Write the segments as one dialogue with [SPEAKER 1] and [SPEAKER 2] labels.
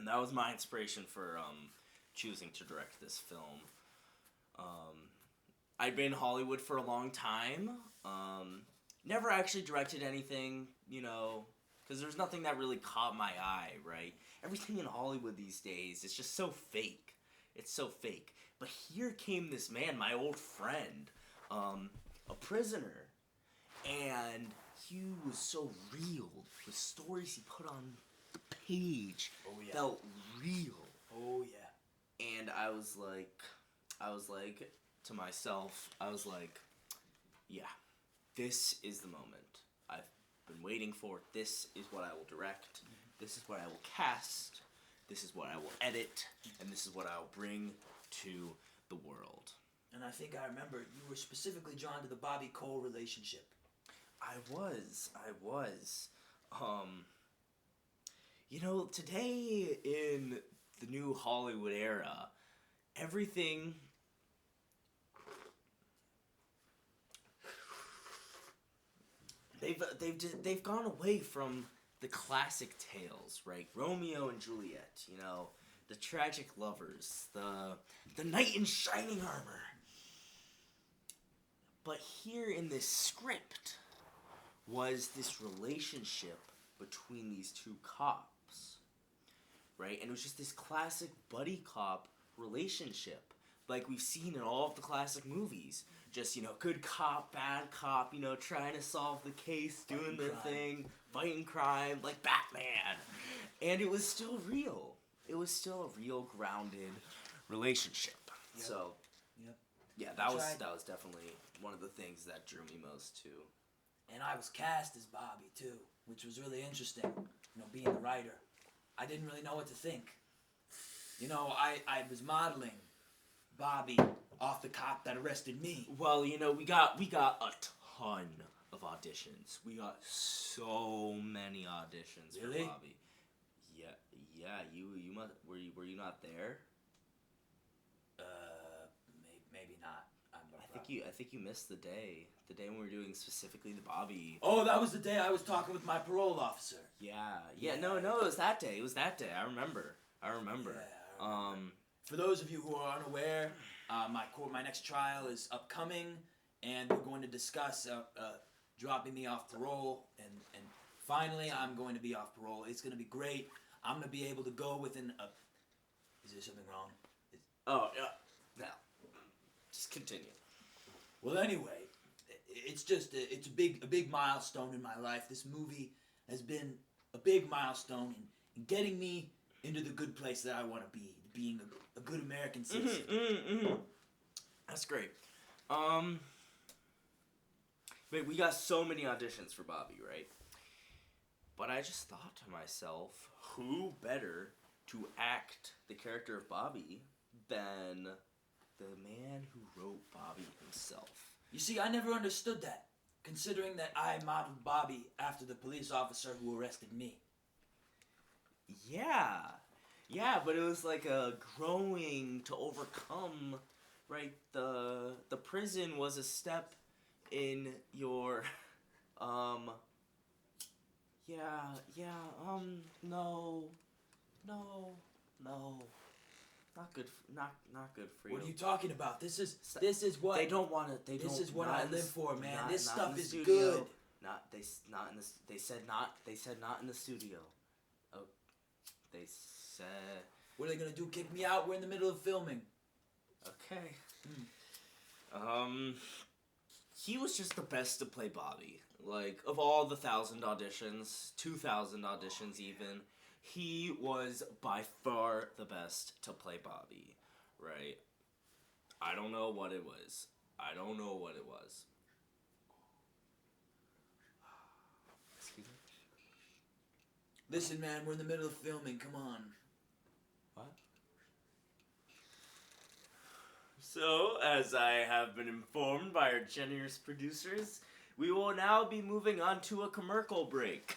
[SPEAKER 1] And that was my inspiration for choosing to direct this film. I'd been in Hollywood for a long time. Never actually directed anything, because there's nothing that really caught my eye, right? Everything in Hollywood these days is just so fake. It's so fake. But here came this man, my old friend, a prisoner, and he was so real. The stories he put on the page felt real.
[SPEAKER 2] Oh, yeah.
[SPEAKER 1] And I was like to myself, yeah, this is the moment I've been waiting for. This is what I will direct. This is what I will cast. This is what I will edit. And this is what I will bring to the world.
[SPEAKER 2] And I think I remember you were specifically drawn to the Bobby Cole relationship.
[SPEAKER 1] I was. Today in the new Hollywood era, everything... They've gone away from the classic tales, right? Romeo and Juliet, the tragic lovers, the knight in shining armor. But here in this script was this relationship between these two cops, right? And it was just this classic buddy cop relationship, like we've seen in all of the classic movies. Just, good cop, bad cop, trying to solve the case, doing their thing, fighting crime, like Batman. And it was still real. It was still a real, grounded relationship.
[SPEAKER 2] Yep.
[SPEAKER 1] So, yeah, that was definitely one of the things that drew me most to.
[SPEAKER 2] And I was cast as Bobby, too, which was really interesting, being the writer. I didn't really know what to think. I was modeling Bobby off the cop that arrested me.
[SPEAKER 1] Well, we got a ton of auditions. We got so many auditions for Bobby. Yeah. You were you not there?
[SPEAKER 2] Maybe not.
[SPEAKER 1] I think you missed the day when we were doing specifically the Bobby.
[SPEAKER 2] Oh, that was the day I was talking with my parole officer.
[SPEAKER 1] Yeah. No, it was that day. I remember.
[SPEAKER 2] Yeah, I remember. For those of you who are unaware, my next trial is upcoming, and we're going to discuss dropping me off parole, and finally I'm going to be off parole. It's going to be great. I'm going to be able to go within a... Is there something wrong?
[SPEAKER 1] Oh, yeah. No. Just continue.
[SPEAKER 2] Well, anyway, it's a big milestone in my life. This movie has been a big milestone in getting me into the good place that I want to be, being a good American citizen.
[SPEAKER 1] That's great. But we got so many auditions for Bobby, right? But I just thought to myself, who better to act the character of Bobby than the man who wrote Bobby himself?
[SPEAKER 2] You see, I never understood that, considering that I modeled Bobby after the police officer who arrested me.
[SPEAKER 1] Yeah, but it was like a growing to overcome, right? The prison was a step in your, no. Not good for you.
[SPEAKER 2] What are you talking about? This is what
[SPEAKER 1] they don't want to.
[SPEAKER 2] This is what I live for, man. This stuff is
[SPEAKER 1] studio.
[SPEAKER 2] good.
[SPEAKER 1] They said not in the studio. Oh, they said.
[SPEAKER 2] What are they gonna do? Kick me out? We're in the middle of filming.
[SPEAKER 1] Okay. He was just the best to play Bobby. Like, of all the 1,000 auditions, 2,000 auditions even, he was by far the best to play Bobby, right? I don't know what it was. Excuse me?
[SPEAKER 2] Listen, man, we're in the middle of filming. Come on.
[SPEAKER 1] What? So, as I have been informed by our generous producers, we will now be moving on to a commercial break.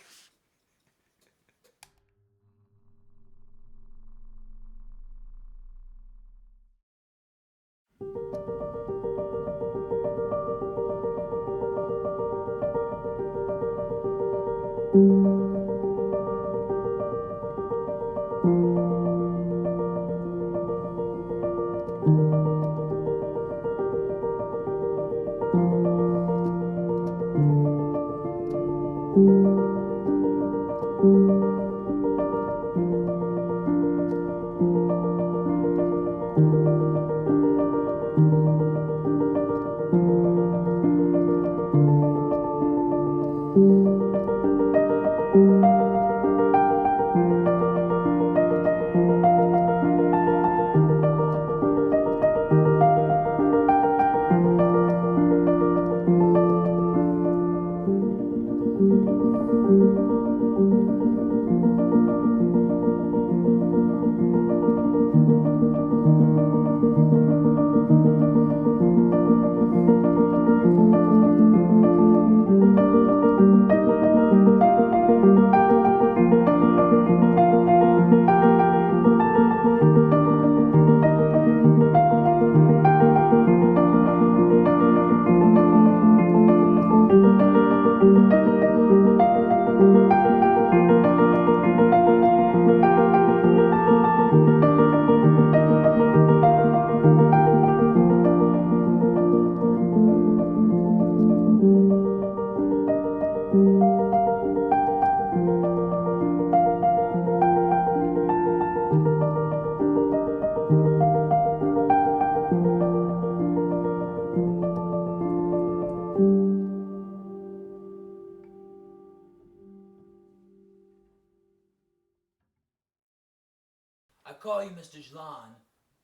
[SPEAKER 2] call you Mr. Jlan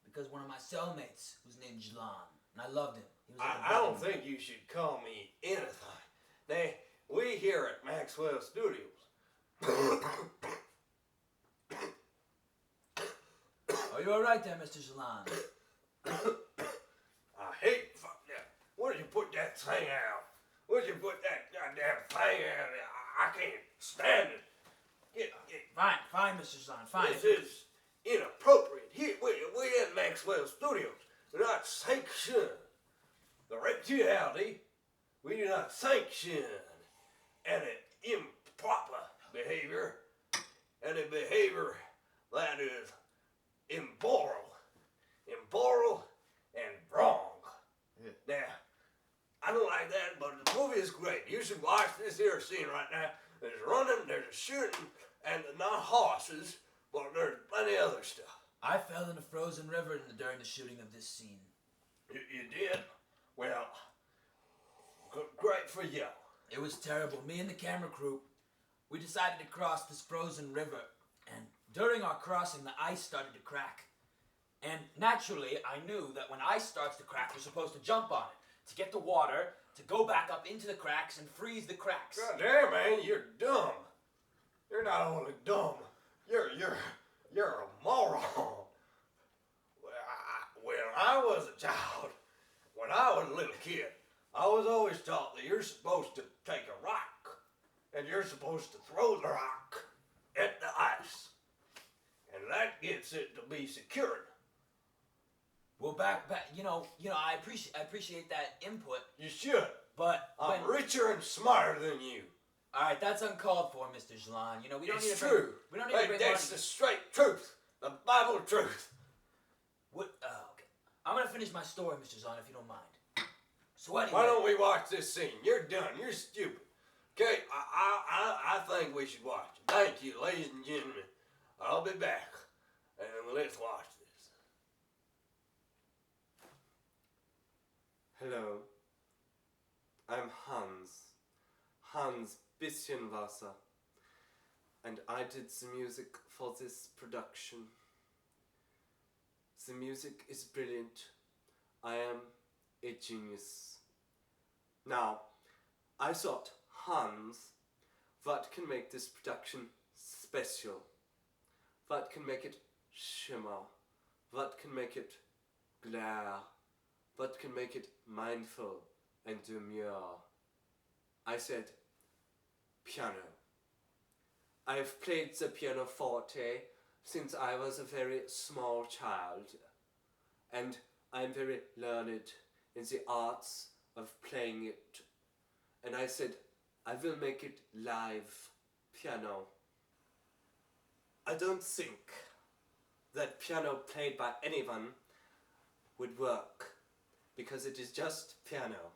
[SPEAKER 2] because one of my cellmates was named Jlan, and I loved him. He was like
[SPEAKER 3] I don't think you should call me anything. We here at Maxwell Studios.
[SPEAKER 2] Are you alright there, Mr. Jlan?
[SPEAKER 3] I hate fuck that. Where'd you put that thing out? Where'd you put that goddamn thing out? I can't stand it.
[SPEAKER 2] Fine, Mr. Jlan, fine.
[SPEAKER 3] This is inappropriate. Here, we at Maxwell Studios do not sanction the rectality. We do not sanction any improper behavior, any behavior that is immoral and wrong.
[SPEAKER 2] Yeah.
[SPEAKER 3] Now, I don't like that, but the movie is great. You should watch this here scene right now. There's running, there's a shooting, and not horses, but there's plenty of other stuff.
[SPEAKER 2] I fell in a frozen river during the shooting of this scene.
[SPEAKER 3] You did? Well, great for you.
[SPEAKER 2] It was terrible. Me and the camera crew, we decided to cross this frozen river, and during our crossing, the ice started to crack. And naturally, I knew that when ice starts to crack, we're supposed to jump on it to get the water, to go back up into the cracks and freeze the cracks.
[SPEAKER 3] God damn, man, you're dumb. You're not only dumb, you're a moron. When I was a child, when I was a little kid, I was always taught that you're supposed to take a rock and you're supposed to throw the rock at the ice, and that gets it to be secured.
[SPEAKER 2] Well, back, I appreciate that input,
[SPEAKER 3] You should.
[SPEAKER 2] but
[SPEAKER 3] I'm richer and smarter than you.
[SPEAKER 2] all right, that's uncalled for, Mr. Jlan. We don't need
[SPEAKER 3] It's
[SPEAKER 2] to
[SPEAKER 3] true.
[SPEAKER 2] we don't need to bring
[SPEAKER 3] That's
[SPEAKER 2] money.
[SPEAKER 3] the straight truth, the Bible truth.
[SPEAKER 2] What? Okay. I'm gonna finish my story, Mr. Jlan, if you don't mind. So anyway,
[SPEAKER 3] Why don't we watch this scene? You're done. You're stupid. Okay, I think we should watch it. Thank you, ladies and gentlemen. I'll be back, and let's watch this.
[SPEAKER 4] Hello, I'm Hans Bisschenwasser, and I did the music for this production. The music is brilliant. I am a genius. Now, I thought, Hans, what can make this production special? What can make it shimmer? What can make it glare? What can make it mindful and demure? I said, piano. I have played the pianoforte since I was a very small child, and I am very learned in the arts of playing it. And I said, I will make it live piano. I don't think that piano played by anyone would work, because it is just piano.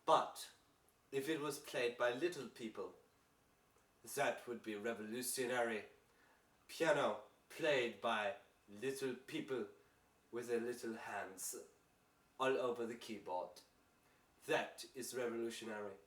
[SPEAKER 4] But if it was played by little people, that would be revolutionary. Piano played by little people with their little hands all over the keyboard. That is revolutionary.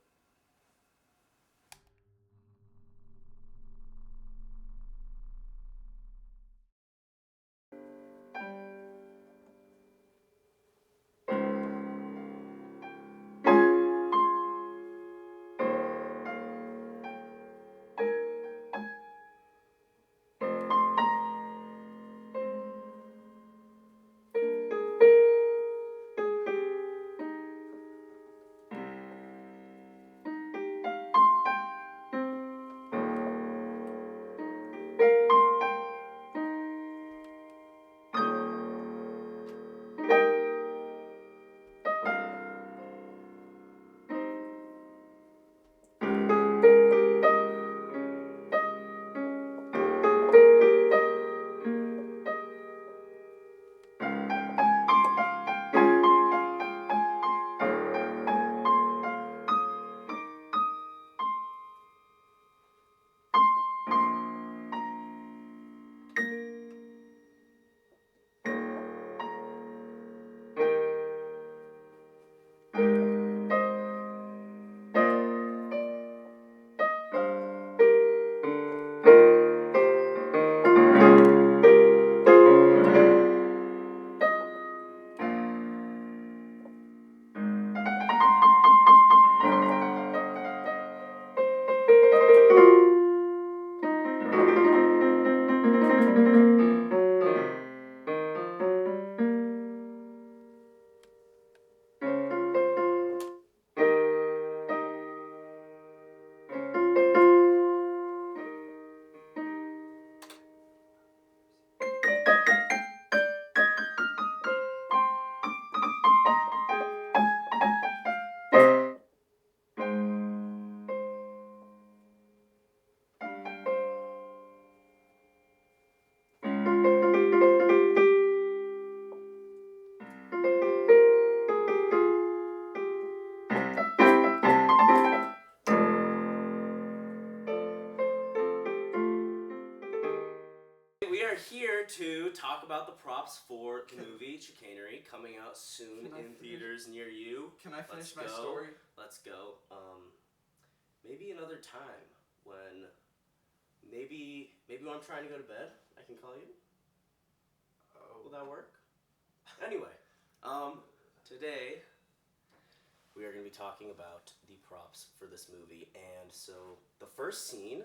[SPEAKER 1] We are here to talk about the props for the movie Chicanery, coming out soon in theaters near you.
[SPEAKER 5] Can I finish my story?
[SPEAKER 1] Let's go. Maybe another time when maybe when I'm trying to go to bed, I can call you. Will that work? Anyway, today we are going to be talking about the props for this movie, and so the first scene,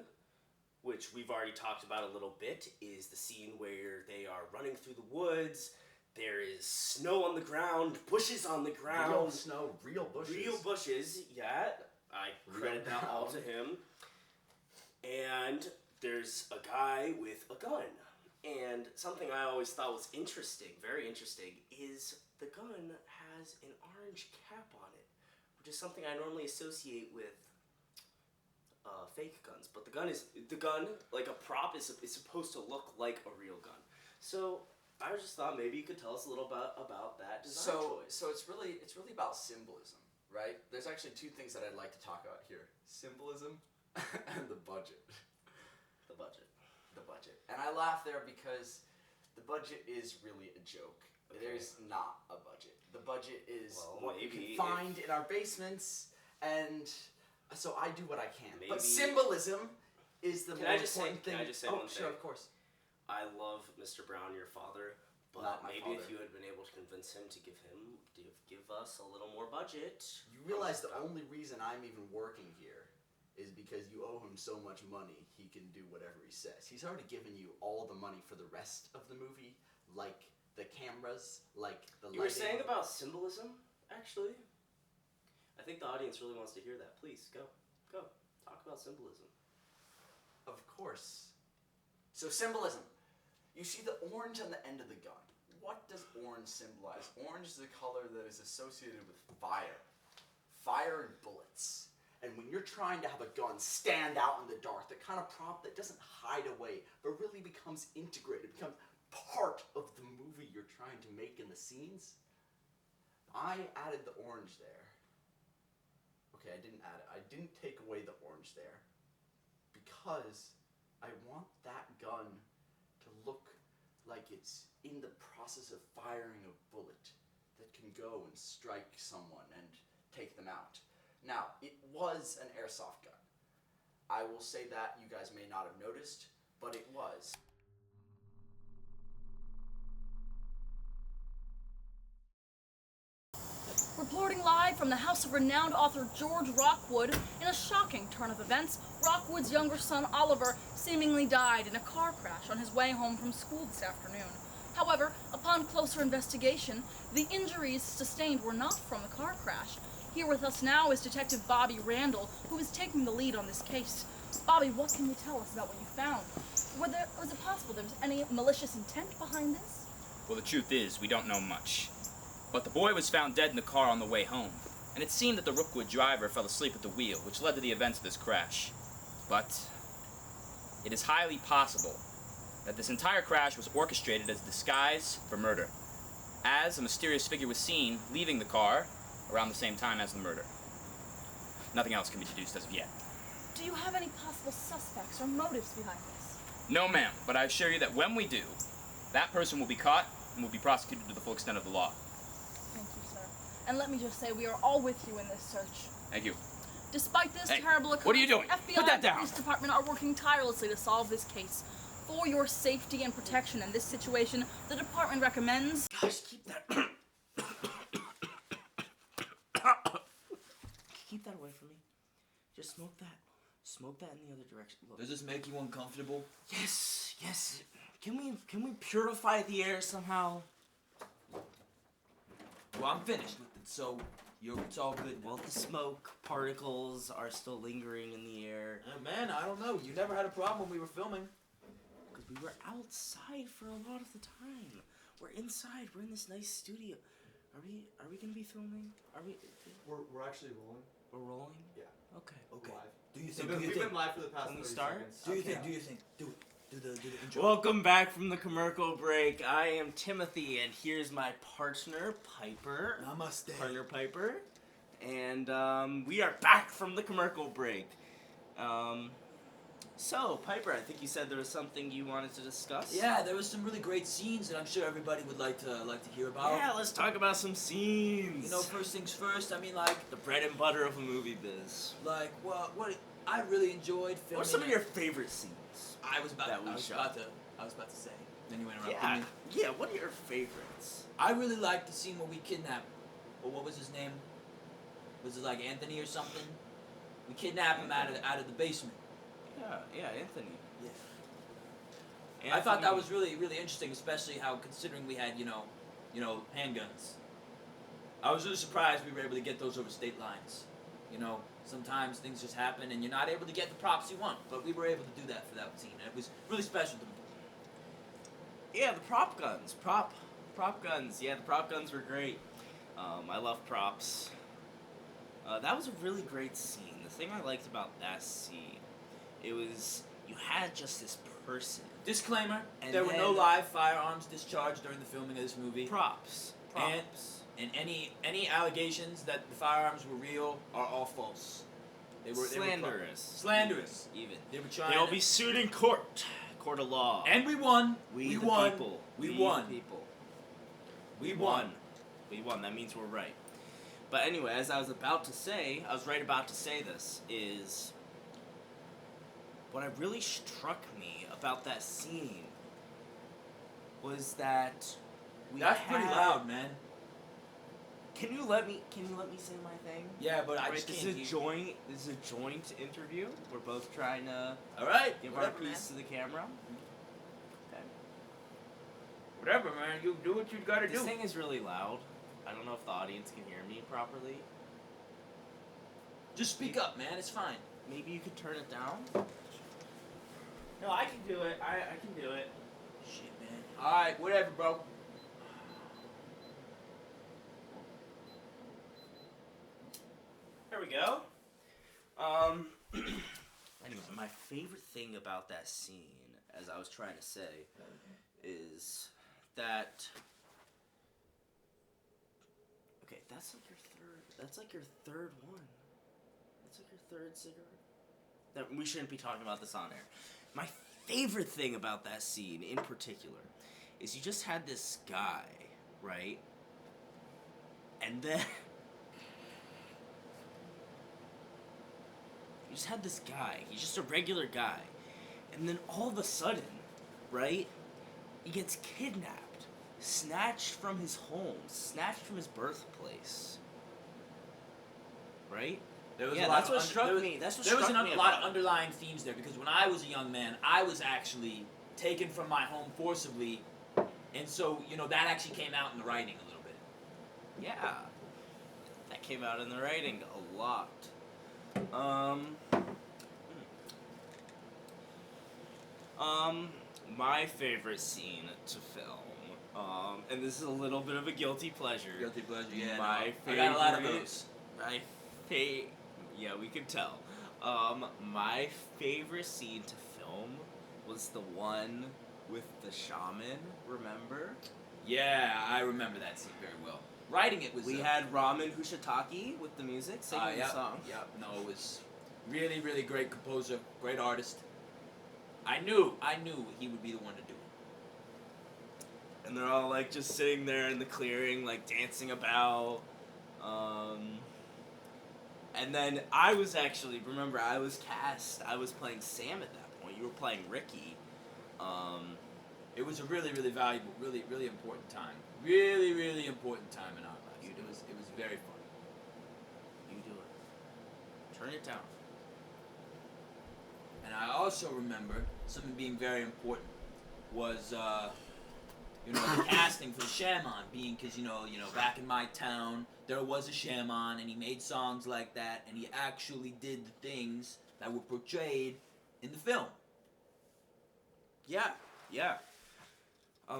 [SPEAKER 1] which we've already talked about a little bit, is the scene where they are running through the woods. There is snow on the ground, bushes on the ground.
[SPEAKER 5] Real snow, real bushes.
[SPEAKER 1] Real bushes, yeah. I credit that all to him. And there's a guy with a gun. And something I always thought was interesting, very interesting, is the gun has an orange cap on it, which is something I normally associate with fake guns. But the gun, like a prop, is supposed to look like a real gun. So I just thought maybe you could tell us a little about that design choice.
[SPEAKER 5] So it's really about symbolism, right? There's actually two things that I'd like to talk about here: symbolism and the budget.
[SPEAKER 1] The budget.
[SPEAKER 5] And I laugh there because the budget is really a joke. Okay. There's not a budget. The budget is what you can find in our basements, and so I do what I can. But symbolism is the most important thing.
[SPEAKER 1] Can I just say one thing?
[SPEAKER 5] Sure, of course.
[SPEAKER 1] I love Mr. Brown, your father, but maybe if you had been able to convince him to give us a little more budget.
[SPEAKER 5] You realize the only reason I'm even working here is because you owe him so much money, he can do whatever he says. He's already given you all the money for the rest of the movie, like the cameras, like the lighting.
[SPEAKER 1] You were saying about symbolism, actually? I think the audience really wants to hear that. Please, go. Talk about symbolism.
[SPEAKER 5] Of course. So symbolism. You see the orange on the end of the gun. What does orange symbolize? Orange is a color that is associated with fire. Fire and bullets. And when you're trying to have a gun stand out in the dark, the kind of prop that doesn't hide away, but really becomes integrated, becomes part of the movie you're trying to make in the scenes, I added the orange there. Okay, I didn't add it. I didn't take away the orange there because I want that gun to look like it's in the process of firing a bullet that can go and strike someone and take them out. Now, it was an airsoft gun. I will say that you guys may not have noticed, but it was.
[SPEAKER 6] Reporting live from the house of renowned author George Rockwood, in a shocking turn of events, Rockwood's younger son Oliver seemingly died in a car crash on his way home from school this afternoon. However, upon closer investigation, the injuries sustained were not from the car crash. Here with us now is Detective Bobby Randall, who is taking the lead on this case. Bobby, what can you tell us about what you found? Was it possible there was any malicious intent behind this?
[SPEAKER 7] Well, the truth is, we don't know much. But the boy was found dead in the car on the way home, and it seemed that the Rookwood driver fell asleep at the wheel, which led to the events of this crash. But it is highly possible that this entire crash was orchestrated as a disguise for murder, as a mysterious figure was seen leaving the car around the same time as the murder. Nothing else can be deduced as of yet.
[SPEAKER 6] Do you have any possible suspects or motives behind this?
[SPEAKER 7] No, ma'am, but I assure you that when we do, that person will be caught and will be prosecuted to the full extent of the law.
[SPEAKER 6] Thank you, sir. And let me just say, we are all with you in this search.
[SPEAKER 7] Thank you.
[SPEAKER 6] Despite this terrible occurrence,
[SPEAKER 7] what are you doing?
[SPEAKER 6] FBI
[SPEAKER 7] Put that
[SPEAKER 6] and the
[SPEAKER 7] down.
[SPEAKER 6] police department are working tirelessly to solve this case. For your safety and protection in this situation, the department recommends...
[SPEAKER 1] Gosh, keep that... Keep that away from me. Just smoke that. Smoke that in the other direction. Look.
[SPEAKER 2] Does this make you uncomfortable?
[SPEAKER 1] Yes. Can we purify the air somehow?
[SPEAKER 2] Well, I'm finished with it, so it's all good.
[SPEAKER 1] Well, the smoke particles are still lingering in the air.
[SPEAKER 2] Man, I don't know. You never had a problem when we were filming.
[SPEAKER 1] Because we were outside for a lot of the time. We're inside. We're in this nice studio. Are we gonna be filming?
[SPEAKER 4] We're actually rolling.
[SPEAKER 1] We're rolling?
[SPEAKER 4] Yeah.
[SPEAKER 1] Okay.
[SPEAKER 2] Live.
[SPEAKER 4] We've been live for the past
[SPEAKER 1] Can we
[SPEAKER 4] 30
[SPEAKER 1] start?
[SPEAKER 4] seconds.
[SPEAKER 2] Do you think? Do it. Do the intro.
[SPEAKER 1] Welcome back from the commercial break. I am Timothy, and here's my partner, Piper.
[SPEAKER 2] Namaste.
[SPEAKER 1] Partner Piper. And we are back from the commercial break. So, Piper, I think you said there was something you wanted to discuss?
[SPEAKER 2] Yeah, there was some really great scenes that I'm sure everybody would like to hear about.
[SPEAKER 1] Yeah, let's talk about some scenes.
[SPEAKER 2] You know, first things first. I mean, like
[SPEAKER 1] the bread and butter of a movie biz.
[SPEAKER 2] what I really enjoyed filming.
[SPEAKER 1] What are some of your favorite scenes?
[SPEAKER 2] I was about to say. Then you interrupted me.
[SPEAKER 1] Yeah. What are your favorites?
[SPEAKER 2] I really liked the scene where we kidnapped. Well, what was his name? Was it like Anthony or something? We kidnapped him out of the basement.
[SPEAKER 1] Yeah, Anthony.
[SPEAKER 2] Yeah. I thought that was really, really interesting, especially how, considering we had, you know, handguns. I was really surprised we were able to get those over state lines. You know, sometimes things just happen and you're not able to get the props you want, but we were able to do that for that scene, and it was really special to me.
[SPEAKER 1] Yeah, the prop guns. Prop guns. Yeah, the prop guns were great. I love props. That was a really great scene. The thing I liked about that scene, it was, you had just this person.
[SPEAKER 2] Disclaimer,
[SPEAKER 1] And
[SPEAKER 2] there were
[SPEAKER 1] then-
[SPEAKER 2] no live firearms discharged during the filming of this movie.
[SPEAKER 1] Props.
[SPEAKER 2] And any allegations that the firearms were real are all false. They were
[SPEAKER 1] Slanderous.
[SPEAKER 2] Slanderous.
[SPEAKER 1] Even.
[SPEAKER 2] They were trying
[SPEAKER 1] They'll
[SPEAKER 2] to-
[SPEAKER 1] be sued in court. Court of law.
[SPEAKER 2] And we won.
[SPEAKER 1] We the
[SPEAKER 2] won.
[SPEAKER 1] people.
[SPEAKER 2] We
[SPEAKER 1] the
[SPEAKER 2] won.
[SPEAKER 1] people.
[SPEAKER 2] We won.
[SPEAKER 1] We won. That means we're right. But anyway, as I was right about to say this, is what really struck me about that scene was that
[SPEAKER 2] That's pretty loud, man.
[SPEAKER 1] Can you let me say my thing?
[SPEAKER 2] Yeah, but I
[SPEAKER 1] Right,
[SPEAKER 2] just
[SPEAKER 1] this
[SPEAKER 2] can't.
[SPEAKER 1] is a joint interview. We're both trying to
[SPEAKER 2] All right.
[SPEAKER 1] give
[SPEAKER 2] Whatever,
[SPEAKER 1] our piece to the camera. Okay.
[SPEAKER 2] Whatever, man. You do what you gotta
[SPEAKER 1] This
[SPEAKER 2] do.
[SPEAKER 1] thing is really loud. I don't know if the audience can hear me properly.
[SPEAKER 2] Just speak up, man. It's fine.
[SPEAKER 1] Maybe you could turn it down? No, I can do it. I can do it.
[SPEAKER 2] Shit, man. All right, whatever, bro.
[SPEAKER 1] There we go. Anyway, my favorite thing about that scene, as I was trying to say, is that. Okay, that's like your third. That's like your third one. That's like your third cigarette. That we shouldn't be talking about this on air. My favorite thing about that scene, in particular, is you just had this guy, right? And then. You just had this guy. He's just a regular guy. And then all of a sudden, right, he gets kidnapped, snatched from his home, snatched from his birthplace. Right?
[SPEAKER 2] There was
[SPEAKER 1] Yeah,
[SPEAKER 2] a lot
[SPEAKER 1] that's
[SPEAKER 2] of
[SPEAKER 1] what struck me. That's what
[SPEAKER 2] there was
[SPEAKER 1] struck
[SPEAKER 2] a
[SPEAKER 1] me
[SPEAKER 2] lot
[SPEAKER 1] about
[SPEAKER 2] of underlying themes there, because when I was a young man, I was actually taken from my home forcibly, and so, you know, that actually came out in the writing a little bit.
[SPEAKER 1] Yeah. That came out in the writing a lot. My favorite scene to film, and this is a little bit of a guilty pleasure.
[SPEAKER 2] Guilty pleasure, yeah.
[SPEAKER 1] My
[SPEAKER 2] I got a lot of
[SPEAKER 1] favorite-
[SPEAKER 2] those.
[SPEAKER 1] Yeah, we could tell. My favorite scene to film was the one with the shaman, remember?
[SPEAKER 2] Yeah, I remember that scene very well. Writing it was...
[SPEAKER 1] We had Ramen Hushataki with the music, singing the song.
[SPEAKER 2] Yep, no, it was really, really great composer, great artist. I knew he would be the one to do it.
[SPEAKER 1] And they're all like just sitting there in the clearing, like dancing about. And then I was actually, remember, I was cast. I was playing Sam at that point. You were playing Ricky.
[SPEAKER 2] It was a really, really valuable, really, really important time. Really, really important time in our lives. It was very fun.
[SPEAKER 1] You do it. Turn it down.
[SPEAKER 2] And I also remember something being very important was, you know, the casting for the shaman being, because, you know, back in my town, there was a shaman, and he made songs like that, and he actually did the things that were portrayed in the film.
[SPEAKER 1] Yeah.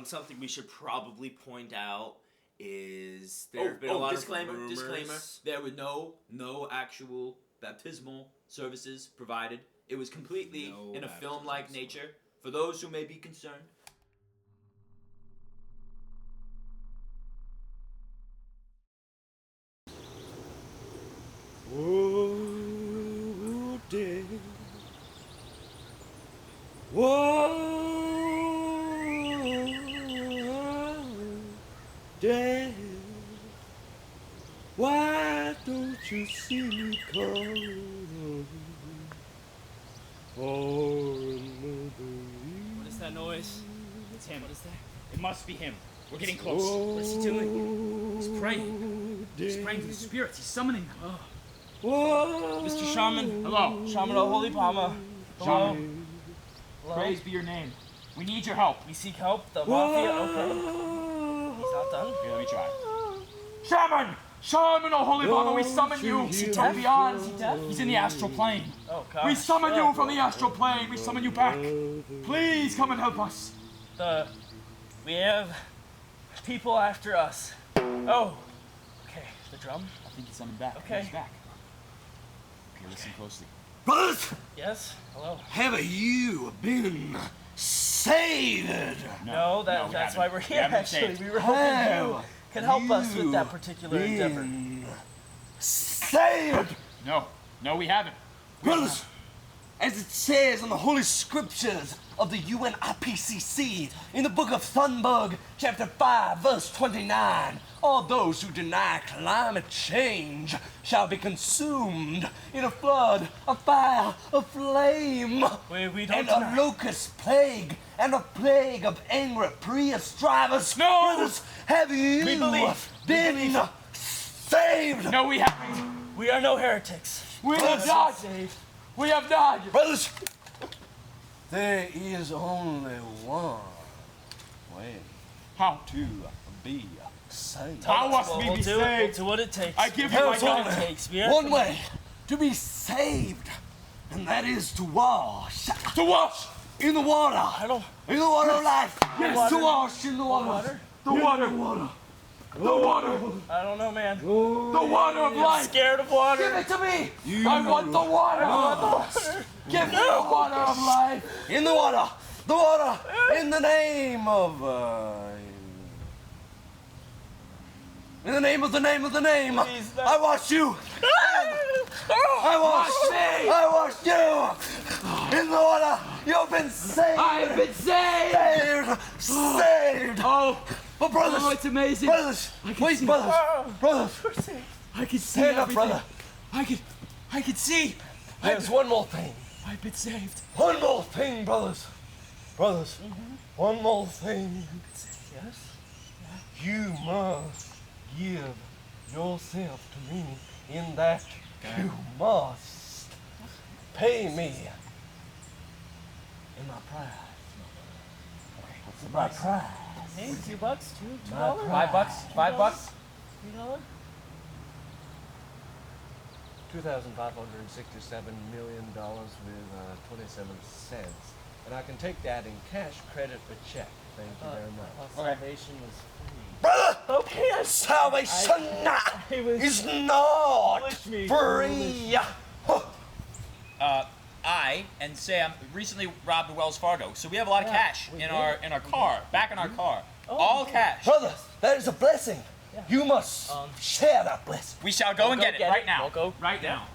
[SPEAKER 1] Something we should probably point out is there have been a lot
[SPEAKER 2] disclaimer,
[SPEAKER 1] of rumors.
[SPEAKER 2] disclaimer. There were no actual baptismal services provided. It was completely
[SPEAKER 1] No
[SPEAKER 2] in a
[SPEAKER 1] baptismal
[SPEAKER 2] film-like
[SPEAKER 1] service.
[SPEAKER 2] nature. For those who may be concerned.
[SPEAKER 4] Dad, why don't you see me come for another
[SPEAKER 7] What is that noise? It's him. What is that? It must be him. We're getting close. What is he doing? He's praying. He's praying to the spirits. He's summoning them.
[SPEAKER 4] Oh,
[SPEAKER 7] Mr. Shaman. Hello. Shaman of Holy Palma. Hello. Praise be your name. We need your help. We seek help. The mafia. Okay. He's not done. Here, let me try. Shaman! Shaman of Holy Palma, we summon you from beyond. Is he dead? He's in the astral plane. Oh, God. We summon you from the astral plane. We summon you back. Please come and help us. We have people after us. Oh. Okay, the drum. I think he's summoned back. Okay. He's back. Okay, listen closely.
[SPEAKER 4] brothers,
[SPEAKER 7] Yes? Hello?
[SPEAKER 4] have you been saved?
[SPEAKER 7] No, that's why we're here, actually. We were hoping you could help us with that particular endeavor.
[SPEAKER 4] Saved!
[SPEAKER 7] No, we haven't.
[SPEAKER 4] Brothers, as it says in the Holy Scriptures of the UNIPCC, in the book of Thunberg, chapter 5, verse 29, all those who deny climate change shall be consumed in a flood, a fire, a flame,
[SPEAKER 7] We don't
[SPEAKER 4] and a locust plague, and a plague of angry Prius drivers.
[SPEAKER 7] No!
[SPEAKER 4] Brothers, have you been saved?
[SPEAKER 7] No, we haven't. We are no heretics. We
[SPEAKER 4] have
[SPEAKER 7] not. We have not.
[SPEAKER 4] Brothers, there is only one way
[SPEAKER 7] How?
[SPEAKER 4] to be saved.
[SPEAKER 7] How must we be saved?
[SPEAKER 6] We'll do what it takes.
[SPEAKER 7] I give you my
[SPEAKER 4] There's
[SPEAKER 7] God.
[SPEAKER 4] only one way to be saved, and that is to wash.
[SPEAKER 7] To wash.
[SPEAKER 4] In the water. In the water of life.
[SPEAKER 7] Yes.
[SPEAKER 4] To wash in the water.
[SPEAKER 7] The water. The water.
[SPEAKER 6] I don't know, man.
[SPEAKER 7] The water of life.
[SPEAKER 6] Scared of water.
[SPEAKER 4] Give it to me.
[SPEAKER 7] I want the water.
[SPEAKER 4] Give me the water of life. In the water. The water. In the name of. In the name of the name of the name.
[SPEAKER 6] Please, no.
[SPEAKER 4] I wash you. I wash you. In the water. You've been saved.
[SPEAKER 7] I've been saved.
[SPEAKER 4] Saved.
[SPEAKER 7] Oh,
[SPEAKER 4] But brothers.
[SPEAKER 7] it's amazing.
[SPEAKER 4] Brothers. Please, brothers. Brothers.
[SPEAKER 7] I can see
[SPEAKER 4] Stand up,
[SPEAKER 7] everything.
[SPEAKER 4] brother.
[SPEAKER 7] I can see.
[SPEAKER 4] There's one more thing.
[SPEAKER 7] I've been saved.
[SPEAKER 4] One more thing, brothers. Brothers. One more thing.
[SPEAKER 6] Yes?
[SPEAKER 4] You must give yourself to me in that you must pay me in my prize. My prize.
[SPEAKER 6] Hey, $2, $2,
[SPEAKER 4] My
[SPEAKER 6] $2.
[SPEAKER 4] prize.
[SPEAKER 7] $5.
[SPEAKER 6] $3?
[SPEAKER 4] $2,567 million with 27 cents. And I can take that in cash, credit, or check. Thank you very much.
[SPEAKER 6] Salvation was free.
[SPEAKER 4] Brother!
[SPEAKER 6] Okay,
[SPEAKER 4] Salvation is not free!
[SPEAKER 7] I and Sam recently robbed a Wells Fargo, so we have a lot of cash in our car, back in our car. All cash.
[SPEAKER 4] Brother, that is a blessing. You must share that blessing.
[SPEAKER 7] We shall go and get it right now.
[SPEAKER 6] We'll go.
[SPEAKER 7] Right now.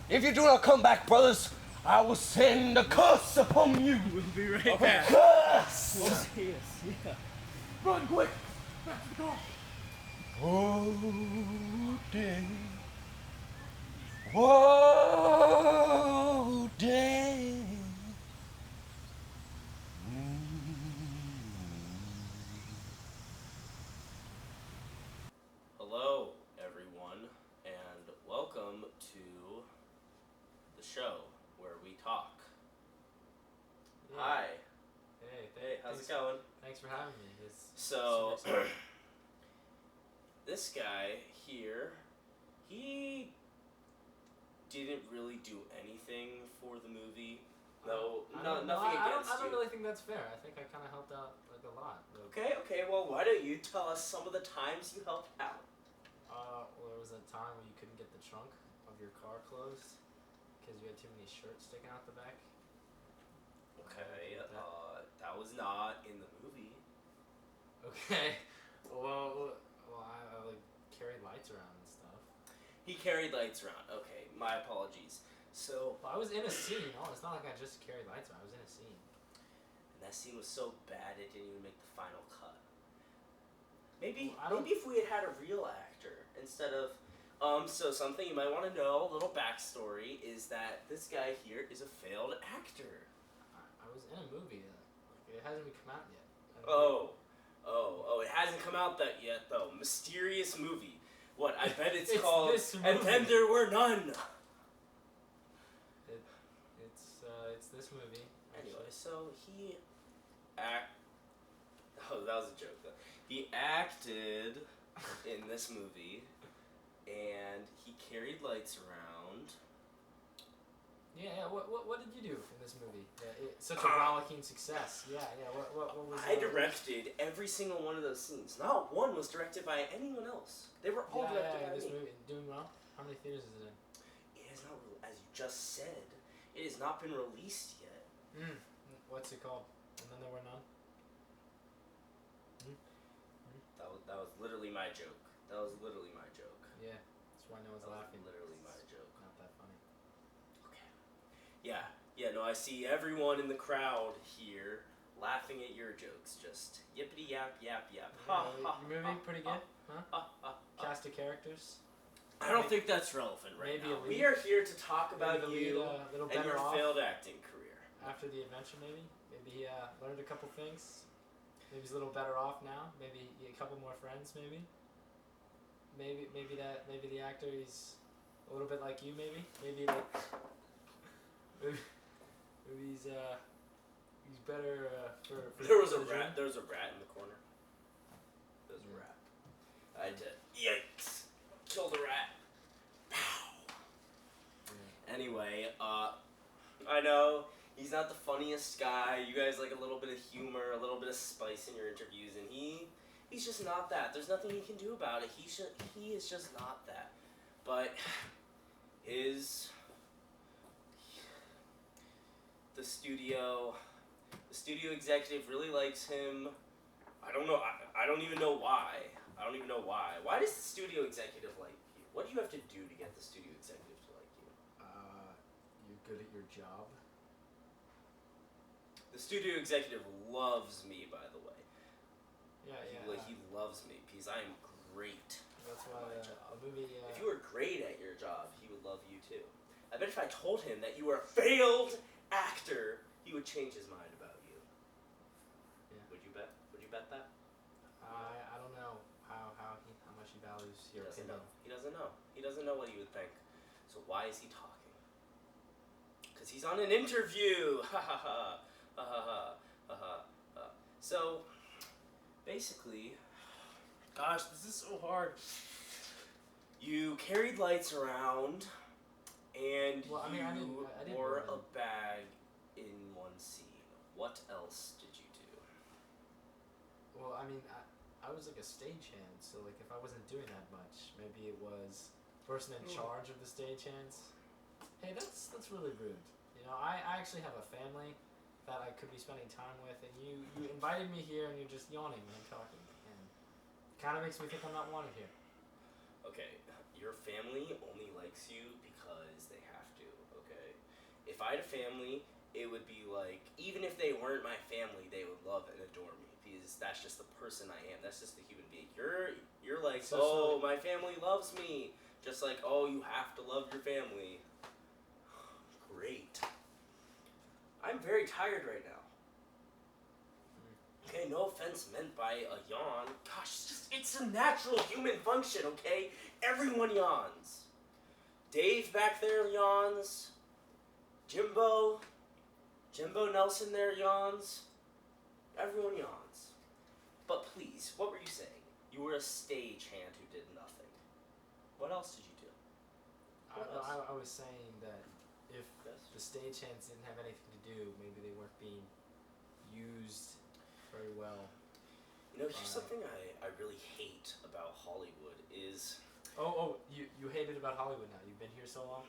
[SPEAKER 4] If you do not come back, brothers, I will send a curse upon you.
[SPEAKER 7] We'll be right back.
[SPEAKER 4] Curse!
[SPEAKER 6] Yes, yeah.
[SPEAKER 7] Run quick. Back to the car.
[SPEAKER 4] Oh, day. Whoa, day.
[SPEAKER 1] Hello, everyone, and welcome to the show where we talk.
[SPEAKER 8] Yeah.
[SPEAKER 1] Hi.
[SPEAKER 8] Hey,
[SPEAKER 1] How's it going?
[SPEAKER 8] Thanks for having me.
[SPEAKER 1] So,
[SPEAKER 8] super exciting.
[SPEAKER 1] this guy here, he didn't really do anything for the movie. Nothing against
[SPEAKER 8] I don't
[SPEAKER 1] you.
[SPEAKER 8] really think that's fair. I think I kind of helped out like a lot.
[SPEAKER 1] Okay, well, why don't you tell us some of the times you helped out?
[SPEAKER 8] Well, there was a time when you couldn't get the trunk of your car closed because you had too many shirts sticking out the back.
[SPEAKER 1] Okay, that was not in the movie.
[SPEAKER 8] Okay. Well, I like carried lights around and stuff.
[SPEAKER 1] He carried lights around. Okay, my apologies. So,
[SPEAKER 8] Well, I was in a scene. Oh, it's not like I just carried lights around. I was in a scene.
[SPEAKER 1] and that scene was so bad it didn't even make the final cut. Maybe
[SPEAKER 8] Well, I don't-
[SPEAKER 1] maybe if we had a real actor instead of so something you might want to know, a little backstory, is that this guy here is a failed actor.
[SPEAKER 8] I was in a movie. It hasn't even come out yet.
[SPEAKER 1] Oh, it hasn't come out that yet though. Mysterious movie. What, I bet it's,
[SPEAKER 8] It's
[SPEAKER 1] called
[SPEAKER 8] this
[SPEAKER 1] And Then
[SPEAKER 8] movie.
[SPEAKER 1] There Were None.
[SPEAKER 8] It's this movie.
[SPEAKER 1] Anyway,
[SPEAKER 8] Actually.
[SPEAKER 1] so oh, that was a joke though. He acted in this movie and he carried lights around.
[SPEAKER 8] Yeah. What did you do in this movie? Such a rollicking success. Yeah. What was?
[SPEAKER 1] I directed every single one of those scenes. Not one was directed by anyone else. They were all directed by
[SPEAKER 8] this
[SPEAKER 1] me.
[SPEAKER 8] movie doing well. How many theaters is it in?
[SPEAKER 1] It has not, as you just said, it has not been released yet.
[SPEAKER 8] What's it called? And Then There Were None.
[SPEAKER 1] That was literally my joke. That was literally my joke.
[SPEAKER 8] Yeah, that's why no one's
[SPEAKER 1] That was
[SPEAKER 8] laughing.
[SPEAKER 1] literally my joke.
[SPEAKER 8] Not that funny.
[SPEAKER 1] Okay. Yeah, no, I see everyone in the crowd here laughing at your jokes. Just yippity yap yap yap.
[SPEAKER 8] Your movie pretty good, huh? Cast of characters.
[SPEAKER 1] I don't think that's relevant right
[SPEAKER 8] Maybe
[SPEAKER 1] now.
[SPEAKER 8] a lead-
[SPEAKER 1] We are here to talk
[SPEAKER 8] Maybe
[SPEAKER 1] about
[SPEAKER 8] the lead,
[SPEAKER 1] you
[SPEAKER 8] a little
[SPEAKER 1] and
[SPEAKER 8] better
[SPEAKER 1] your
[SPEAKER 8] off
[SPEAKER 1] failed acting career.
[SPEAKER 8] after the adventure. Maybe he learned a couple things. Maybe he's a little better off now. Maybe a couple more friends. Maybe the actor he's a little bit like you. Maybe he's better for.
[SPEAKER 1] There was
[SPEAKER 8] for
[SPEAKER 1] a
[SPEAKER 8] the
[SPEAKER 1] rat.
[SPEAKER 8] dream.
[SPEAKER 1] There was a rat in the corner. There was a rat. I did. Yikes! Killed a rat. Pow. Anyway, I know he's not the funniest guy. You guys like a little bit of humor, a little bit of spice in your interviews, and he's just not that. There's nothing he can do about it. He is just not that. But the studio executive really likes him. I don't know. I don't even know why. Why does the studio executive like you? What do you have to do to get the studio executive to like you?
[SPEAKER 8] You're good at your job.
[SPEAKER 1] The studio executive loves me, by the way.
[SPEAKER 8] Yeah.
[SPEAKER 1] He loves me because I am great.
[SPEAKER 8] That's
[SPEAKER 1] at
[SPEAKER 8] why
[SPEAKER 1] my job.
[SPEAKER 8] a movie.
[SPEAKER 1] If you were great at your job, he would love you too. I bet if I told him that you were a failed actor, he would change his mind about you.
[SPEAKER 8] Yeah.
[SPEAKER 1] Would you bet? Would you bet that?
[SPEAKER 8] I don't know how much he values
[SPEAKER 1] He
[SPEAKER 8] your
[SPEAKER 1] doesn't
[SPEAKER 8] opinion.
[SPEAKER 1] know. He doesn't know. He doesn't know what you would think. So why is he talking? Because he's on an interview. Ha ha ha. Ha ha ha. Ha ha ha. So, basically, gosh, this is so hard. You carried lights around, and
[SPEAKER 8] Well, I mean, I didn't
[SPEAKER 1] wore
[SPEAKER 8] really.
[SPEAKER 1] a bag in one scene. What else did you do?
[SPEAKER 8] Well, I mean, I was like a stagehand, so like if I wasn't doing that much, maybe it was the person in charge of the stagehands. Hey, that's really rude. You know, I actually have a family that I could be spending time with, and you invited me here, and you're just yawning when I'm talking, and it kind of makes me think I'm not wanted here.
[SPEAKER 1] Okay, your family only likes you because they have to, okay? If I had a family, it would be like, even if they weren't my family, they would love and adore me because that's just the person I am. That's just the human being. You're like,
[SPEAKER 8] So
[SPEAKER 1] my family loves me. Just like, you have to love your family. Great. I'm very tired right now. Okay, no offense meant by a yawn. Gosh, it's a natural human function, okay? Everyone yawns. Dave back there yawns. Jimbo Nelson there yawns. Everyone yawns. But please, what were you saying? You were a stagehand who did nothing. What else did you do?
[SPEAKER 8] I was saying that if
[SPEAKER 1] Yes.
[SPEAKER 8] the stagehands didn't have anything to do, maybe they weren't being used very well.
[SPEAKER 1] You know, here's something I really hate about Hollywood is...
[SPEAKER 8] You hate it about Hollywood now. You've been here so long.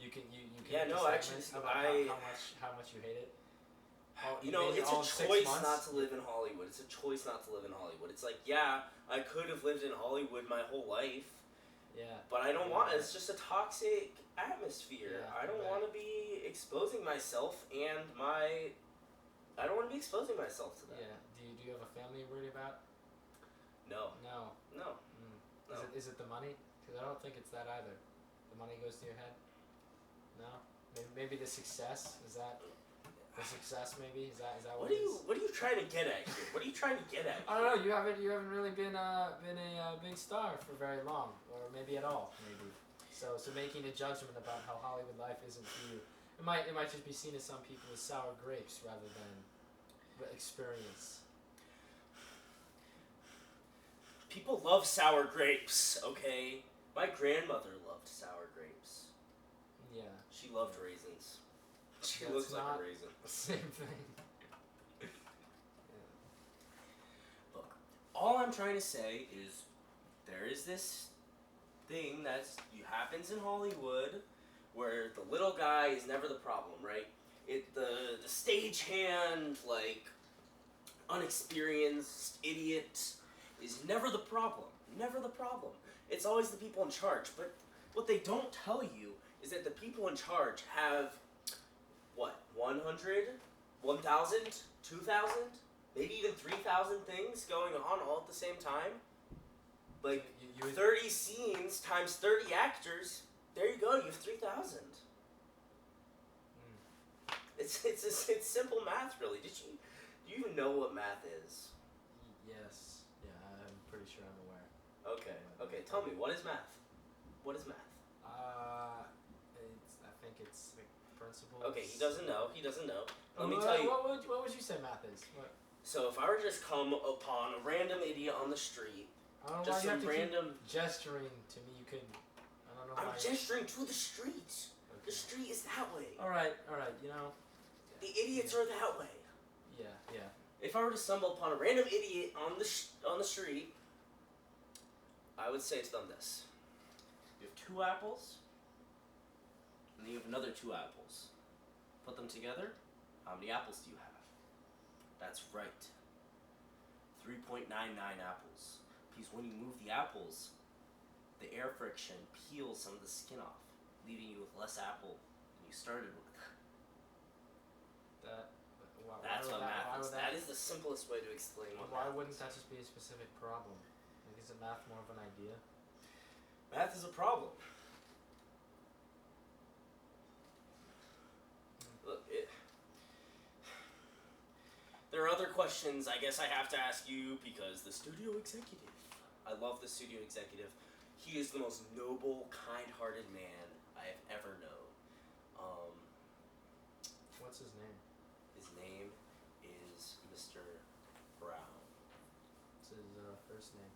[SPEAKER 8] You can
[SPEAKER 1] Yeah,
[SPEAKER 8] make a
[SPEAKER 1] no,
[SPEAKER 8] statement
[SPEAKER 1] actually,
[SPEAKER 8] about how much you hate it.
[SPEAKER 1] You know,
[SPEAKER 8] Maybe
[SPEAKER 1] it's
[SPEAKER 8] all
[SPEAKER 1] a
[SPEAKER 8] 6
[SPEAKER 1] choice
[SPEAKER 8] months?
[SPEAKER 1] not to live in Hollywood. It's a choice not to live in Hollywood. It's like, yeah, I could have lived in Hollywood my whole life,
[SPEAKER 8] Yeah.
[SPEAKER 1] but I don't want. It's just a toxic atmosphere.
[SPEAKER 8] Yeah,
[SPEAKER 1] I don't
[SPEAKER 8] right.
[SPEAKER 1] want to be exposing myself and I don't want to be exposing myself to that.
[SPEAKER 8] Yeah. Do you have a family you're worried about?
[SPEAKER 1] No.
[SPEAKER 8] No.
[SPEAKER 1] No.
[SPEAKER 8] Mm.
[SPEAKER 1] No.
[SPEAKER 8] Is it the money? Because I don't think it's that either. The money goes to your head. No. Maybe the success. Is that the success? Maybe is that
[SPEAKER 1] What
[SPEAKER 8] what
[SPEAKER 1] are
[SPEAKER 8] it is?
[SPEAKER 1] you trying to get at here? What are you trying to get at?
[SPEAKER 8] I don't know. You haven't really been a big star for very long, or maybe at all, maybe. So making a judgment about how Hollywood life isn't for you, it might just be seen as some people as sour grapes rather than experience.
[SPEAKER 1] People love sour grapes, okay? My grandmother loved sour grapes.
[SPEAKER 8] Yeah.
[SPEAKER 1] She loved raisins. She
[SPEAKER 8] That's
[SPEAKER 1] looks like
[SPEAKER 8] not
[SPEAKER 1] a raisin.
[SPEAKER 8] the same thing.
[SPEAKER 1] Look, all I'm trying to say is there is this thing that happens in Hollywood where the little guy is never the problem, right? The stagehand, like, unexperienced idiot is never the problem. Never the problem. It's always the people in charge. But what they don't tell you is that the people in charge have, what, 100, 1,000, 2,000, maybe even 3,000 things going on all at the same time? Like,
[SPEAKER 8] you would,
[SPEAKER 1] 30 scenes times 30 actors, there you go, you have 3,000. It's simple math, really. Do you even know what math is?
[SPEAKER 8] yes. Yeah, I'm pretty sure I'm aware.
[SPEAKER 1] Okay, tell me, what is math? What is math?
[SPEAKER 8] I think it's like principles.
[SPEAKER 1] Okay, he doesn't know. Let me
[SPEAKER 8] What-
[SPEAKER 1] tell you.
[SPEAKER 8] What would you say math is? What?
[SPEAKER 1] So if I were to just come upon a random idiot on the street,
[SPEAKER 8] I don't know
[SPEAKER 1] just
[SPEAKER 8] why you
[SPEAKER 1] some
[SPEAKER 8] have to
[SPEAKER 1] random...
[SPEAKER 8] keep gesturing to me. You could. I don't know why.
[SPEAKER 1] I'm gesturing to the street. The
[SPEAKER 8] Okay.
[SPEAKER 1] street is that way.
[SPEAKER 8] All right. You know.
[SPEAKER 1] The idiots are that way.
[SPEAKER 8] Yeah.
[SPEAKER 1] If I were to stumble upon a random idiot on the street, I would say to them this: you have 2 apples, and then you have another 2 apples. Put them together. How many apples do you have? That's right. 3.99 apples. Because when you move the apples, the air friction peels some of the skin off, leaving you with less apple than you started with. That's what math is. That is the simplest way to explain what
[SPEAKER 8] Why
[SPEAKER 1] math
[SPEAKER 8] wouldn't
[SPEAKER 1] is.
[SPEAKER 8] that just be a specific problem? Like, isn't math more of an idea?
[SPEAKER 1] Math is a problem. Look, there are other questions I guess I have to ask you because the studio executive. I love the studio executive. He is the most noble, kind-hearted man I have ever known.
[SPEAKER 8] What's his name?
[SPEAKER 1] His name is Mr. Brown.
[SPEAKER 8] What's his first name?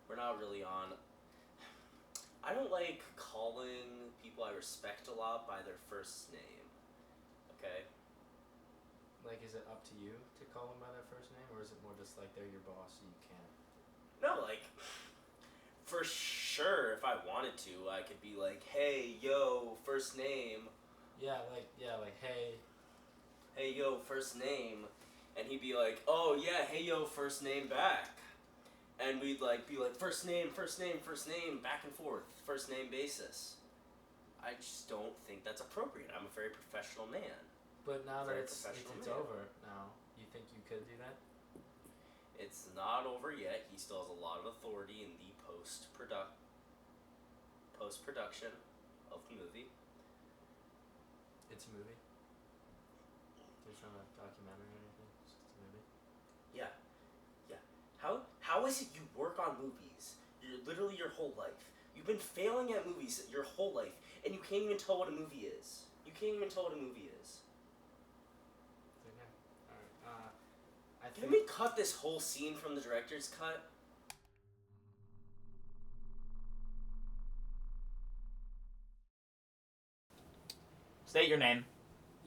[SPEAKER 1] We're not really on. I don't like calling people I respect a lot by their first name. Okay?
[SPEAKER 8] Like, is it up to you to call them by their first name, or is it more just like they're your boss, so you can't?
[SPEAKER 1] No, like, for sure, if I wanted to, I could be like, hey, yo, first name.
[SPEAKER 8] Yeah, like hey,
[SPEAKER 1] yo, first name. And he'd be like, oh, yeah, hey, yo, first name back. And we'd, like, be like, first name, back and forth, first name basis. I just don't think that's appropriate. I'm a very professional man.
[SPEAKER 8] But now that
[SPEAKER 1] Very
[SPEAKER 8] it's
[SPEAKER 1] professional man.
[SPEAKER 8] over now, you think you could do that?
[SPEAKER 1] It's not over yet. He still has a lot of authority in the post-production of the movie.
[SPEAKER 8] It's a movie. It's not a documentary or anything. It's just a movie.
[SPEAKER 1] Yeah. How is it you work on movies? You're literally your whole life. You've been failing at movies your whole life, and you can't even tell what a movie is.
[SPEAKER 8] Okay. All right. I
[SPEAKER 1] Can
[SPEAKER 8] think.
[SPEAKER 1] we cut this whole scene from the director's cut?
[SPEAKER 7] State your name.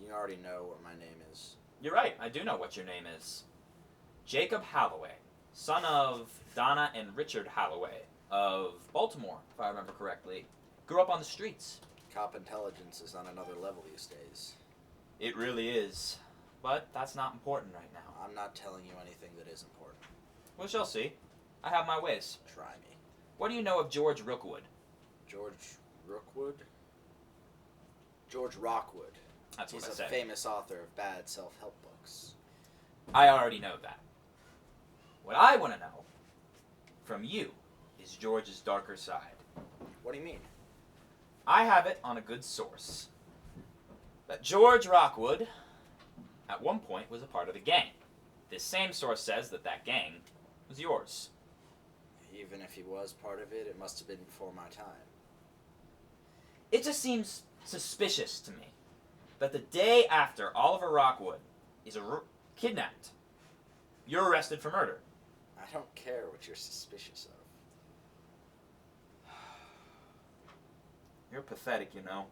[SPEAKER 9] You already know what my name is.
[SPEAKER 7] You're right, I do know what your name is. Jacob Holloway, son of Donna and Richard Holloway of Baltimore, if I remember correctly. Grew up on the streets.
[SPEAKER 9] Cop intelligence is on another level these days.
[SPEAKER 7] It really is. But that's not important right now.
[SPEAKER 9] I'm not telling you anything that is important.
[SPEAKER 7] We shall see. I have my ways.
[SPEAKER 9] Try me.
[SPEAKER 7] What do you know of George Rookwood?
[SPEAKER 9] George Rookwood? George Rockwood.
[SPEAKER 7] That's what
[SPEAKER 9] He's
[SPEAKER 7] I
[SPEAKER 9] a
[SPEAKER 7] said.
[SPEAKER 9] famous author of bad self-help books.
[SPEAKER 7] I already know that. What I want to know from you is George's darker side.
[SPEAKER 9] What do you mean?
[SPEAKER 7] I have it on a good source that George Rockwood at one point was a part of the gang. This same source says that that gang was yours.
[SPEAKER 9] Even if he was part of it, it must have been before my time.
[SPEAKER 7] It just seems suspicious to me that the day after Oliver Rockwood is kidnapped, you're arrested for murder.
[SPEAKER 9] I don't care what you're suspicious of.
[SPEAKER 7] You're pathetic, you know.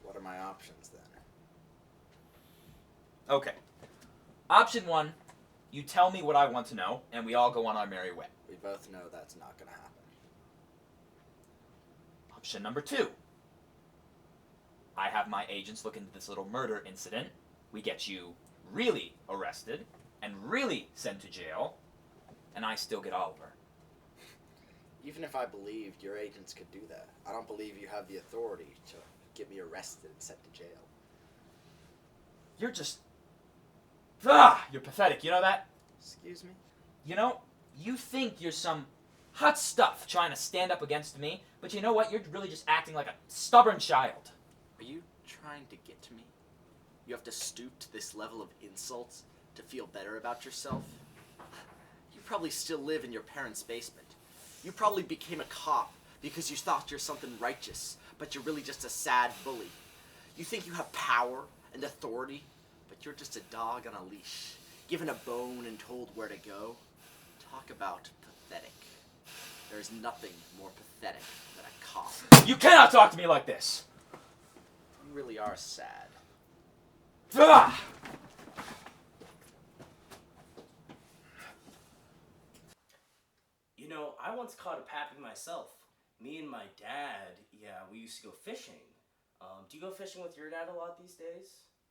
[SPEAKER 9] What are my options then?
[SPEAKER 7] Okay. Option 1, you tell me what I want to know, and we all go on our merry way.
[SPEAKER 9] We both know that's not going to happen.
[SPEAKER 7] Option number 2, I have my agents look into this little murder incident. We get you really arrested and really sent to jail, and I still get Oliver.
[SPEAKER 9] Even if I believed your agents could do that, I don't believe you have the authority to get me arrested and sent to jail.
[SPEAKER 7] You're just... you're pathetic, you know that?
[SPEAKER 9] Excuse me?
[SPEAKER 7] You know, you think you're some hot stuff trying to stand up against me, but you know what? You're really just acting like a stubborn child.
[SPEAKER 5] Are you trying to get to me? You have to stoop to this level of insults to feel better about yourself? You probably still live in your parents' basement. You probably became a cop because you thought you're something righteous, but you're really just a sad bully. You think you have power and authority, but you're just a dog on a leash, given a bone and told where to go. Talk about pathetic. There's nothing more pathetic than a cop.
[SPEAKER 7] You cannot talk to me like this!
[SPEAKER 5] You really are sad.
[SPEAKER 1] You know, I once caught a pappy myself. Me and my dad, we used to go fishing. Do you go fishing with your dad a lot these days?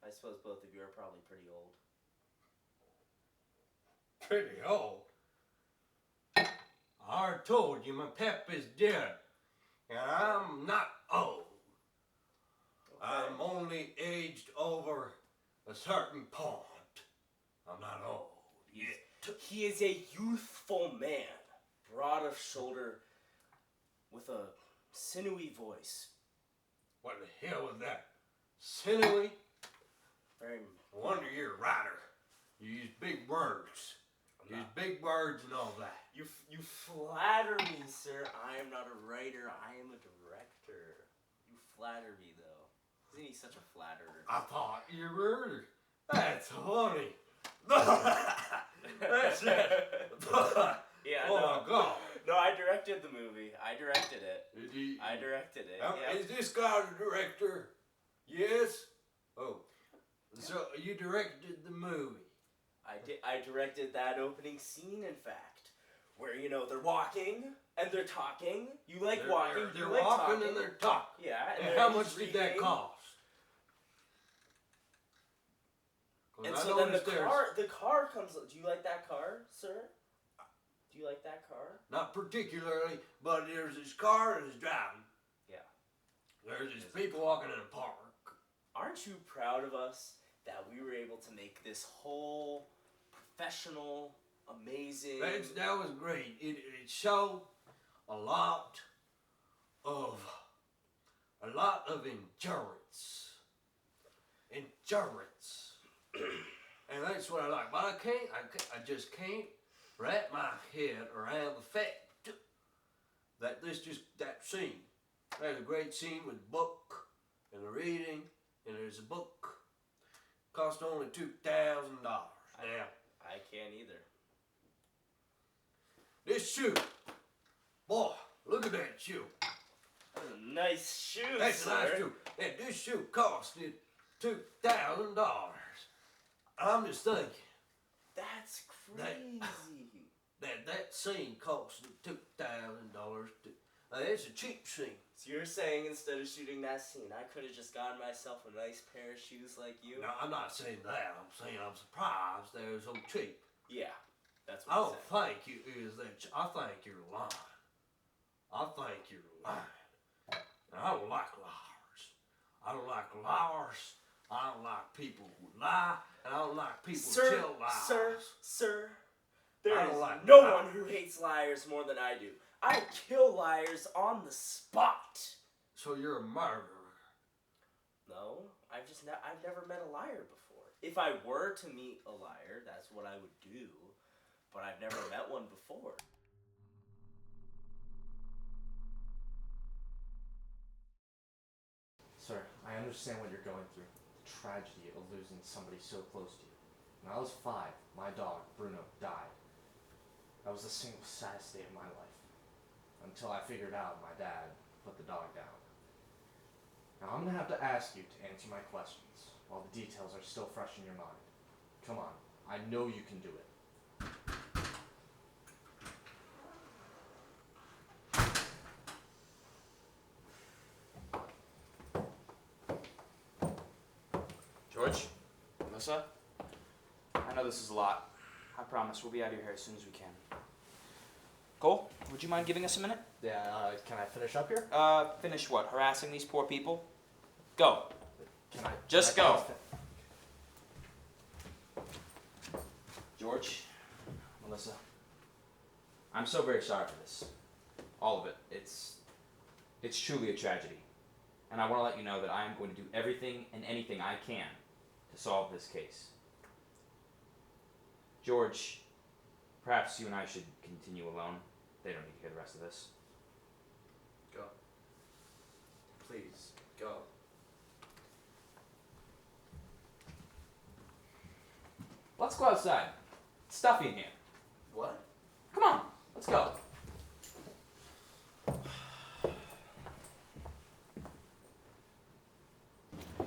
[SPEAKER 1] I suppose both of you are probably pretty old.
[SPEAKER 3] Pretty old? I already told you my pep is dead. And I'm not old.
[SPEAKER 1] Okay.
[SPEAKER 3] I'm only aged over a certain point. I'm not old yet.
[SPEAKER 1] He is a youthful man, broad of shoulder, with a sinewy voice.
[SPEAKER 3] What the hell was that? Sinewy?
[SPEAKER 1] Very.
[SPEAKER 3] No wonder you're a writer. You use big words. You use big words and all that.
[SPEAKER 1] You flatter me, sir. I am not a writer. I am a director. You flatter me, though. Isn't he such a flatterer?
[SPEAKER 3] I thought you were. That's funny. That's it.
[SPEAKER 1] Yeah,
[SPEAKER 3] Oh
[SPEAKER 1] no.
[SPEAKER 3] my God.
[SPEAKER 1] No, I directed the movie. I directed it.
[SPEAKER 3] Did he?
[SPEAKER 1] I directed it. Yeah.
[SPEAKER 3] Is this guy the director? Yes. Oh, so you directed the movie?
[SPEAKER 1] I directed that opening scene, in fact, where they're walking and they're talking. You like walking.
[SPEAKER 3] They're
[SPEAKER 1] you like
[SPEAKER 3] walking
[SPEAKER 1] talking.
[SPEAKER 3] and they're talking.
[SPEAKER 1] Yeah.
[SPEAKER 3] And how much did that cost?
[SPEAKER 1] And so then the car comes. Do you like that car, sir? Do you like that car?
[SPEAKER 3] Not particularly, but there's this car that is driving.
[SPEAKER 1] Yeah.
[SPEAKER 3] There's these people walking in a park.
[SPEAKER 1] Aren't you proud of us that we were able to make this whole professional, amazing...
[SPEAKER 3] That was great. It showed a lot of endurance. Endurance. And that's what I like. But I just can't wrap my head around the fact that that scene. There's a great scene with the book and the reading, and there's a book. Cost only $2,000. Now,
[SPEAKER 1] I can't either.
[SPEAKER 3] this shoe, boy, look at that shoe.
[SPEAKER 1] That's a nice shoe,
[SPEAKER 3] That's
[SPEAKER 1] sir.
[SPEAKER 3] a nice shoe. And this shoe costed $2,000. I'm just thinking
[SPEAKER 1] That's crazy.
[SPEAKER 3] that scene costed $2,000. It's a cheap scene.
[SPEAKER 1] So you're saying instead of shooting that scene, I could have just gotten myself a nice pair of shoes like you?
[SPEAKER 3] No, I'm not saying that. I'm saying I'm surprised they're so cheap.
[SPEAKER 1] Yeah, that's
[SPEAKER 3] I
[SPEAKER 1] what
[SPEAKER 3] don't
[SPEAKER 1] I'm saying.
[SPEAKER 3] think it is that. I think you're lying. I think you're lying. And I don't like liars. I don't like liars. I don't like people who lie. And And I don't like people who
[SPEAKER 1] Sir,
[SPEAKER 3] tell lies.
[SPEAKER 1] sir,
[SPEAKER 3] I
[SPEAKER 1] there
[SPEAKER 3] don't
[SPEAKER 1] is
[SPEAKER 3] like
[SPEAKER 1] no
[SPEAKER 3] lies.
[SPEAKER 1] one who hates liars more than I do. I kill liars on the spot.
[SPEAKER 3] So you're a murderer.
[SPEAKER 1] No, I've never met a liar before. If I were to meet a liar, that's what I would do. But I've never met one before.
[SPEAKER 10] Sir, I understand what you're going through. The tragedy of losing somebody so close to you. When I was 5, my dog, Bruno, died. That was the single saddest day of my life. Until I figured out my dad put the dog down. Now I'm going to have to ask you to answer my questions while the details are still fresh in your mind. Come on, I know you can do it.
[SPEAKER 7] George? Melissa? I know this is a lot. I promise we'll be out of here as soon as we can. Cole, would you mind giving us a minute?
[SPEAKER 10] Yeah, can I finish up here?
[SPEAKER 7] Finish what? Harassing these poor people? Go.
[SPEAKER 10] Can I?
[SPEAKER 7] Just
[SPEAKER 10] can I
[SPEAKER 7] go. George, Melissa, I'm so very sorry for this. All of it. It's truly a tragedy. And I want to let you know that I am going to do everything and anything I can to solve this case. George, perhaps you and I should continue alone. They don't need to hear the rest of this.
[SPEAKER 4] Go. Please, go.
[SPEAKER 7] Let's go outside. It's stuffy in here.
[SPEAKER 4] What?
[SPEAKER 7] Come on, let's go.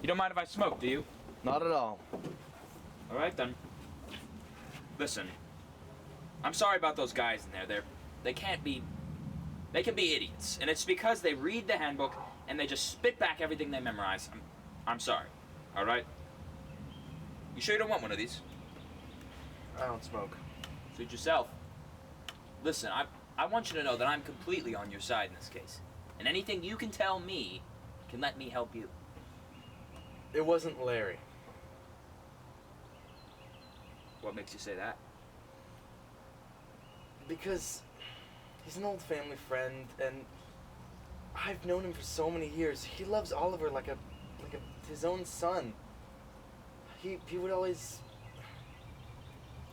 [SPEAKER 7] You don't mind if I smoke, do you?
[SPEAKER 9] Not at all.
[SPEAKER 7] All right, then. Listen, I'm sorry about those guys in there. They can be idiots, and it's because they read the handbook and they just spit back everything they memorize. I'm sorry. All right. You sure you don't want one of these?
[SPEAKER 9] I don't smoke.
[SPEAKER 7] Suit yourself. Listen, I want you to know that I'm completely on your side in this case, and anything you can tell me can let me help you.
[SPEAKER 9] It wasn't Larry.
[SPEAKER 7] What makes you say that?
[SPEAKER 9] Because he's an old family friend, and I've known him for so many years. He loves Oliver like his own son. He would always...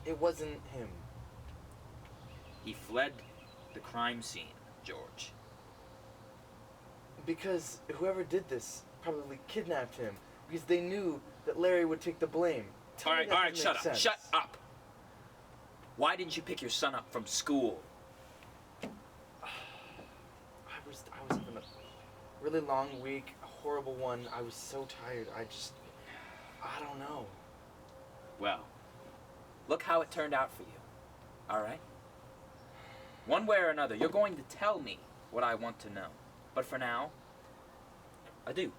[SPEAKER 9] It wasn't him.
[SPEAKER 7] He fled the crime scene, George.
[SPEAKER 9] Because whoever did this probably kidnapped him. Because they knew that Larry would take the blame. Tell me that
[SPEAKER 7] All right,
[SPEAKER 9] doesn't
[SPEAKER 7] shut
[SPEAKER 9] make
[SPEAKER 7] up,
[SPEAKER 9] sense.
[SPEAKER 7] shut up. Why didn't you pick your son up from school?
[SPEAKER 9] I was having a really long week, a horrible one. I was so tired. I don't know.
[SPEAKER 7] Well, look how it turned out for you. All right? One way or another, you're going to tell me what I want to know. But for now, adieu.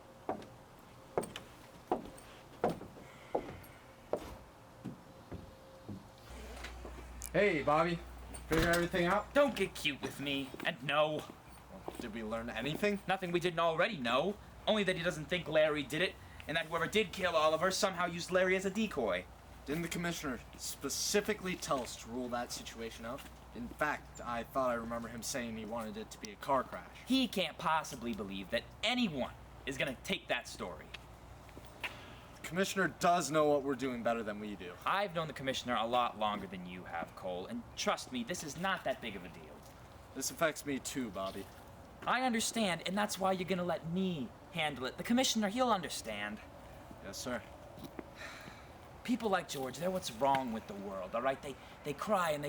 [SPEAKER 10] Hey, Bobby. Figure everything out?
[SPEAKER 7] Don't get cute with me. And no,
[SPEAKER 10] Did we learn anything?
[SPEAKER 7] nothing we didn't already know. Only that he doesn't think Larry did it, and that whoever did kill Oliver somehow used Larry as a decoy.
[SPEAKER 10] Didn't the commissioner specifically tell us to rule that situation out? In fact, I thought I remember him saying he wanted it to be a car crash.
[SPEAKER 7] He can't possibly believe that anyone is gonna take that story.
[SPEAKER 10] The commissioner does know what we're doing better than we do.
[SPEAKER 7] I've known the commissioner a lot longer than you have, Cole, and trust me, this is not that big of a deal.
[SPEAKER 10] This affects me too, Bobby.
[SPEAKER 7] I understand, and that's why you're gonna let me handle it. The commissioner, he'll understand.
[SPEAKER 10] Yes, sir.
[SPEAKER 7] People like George, they're what's wrong with the world, all right? They cry and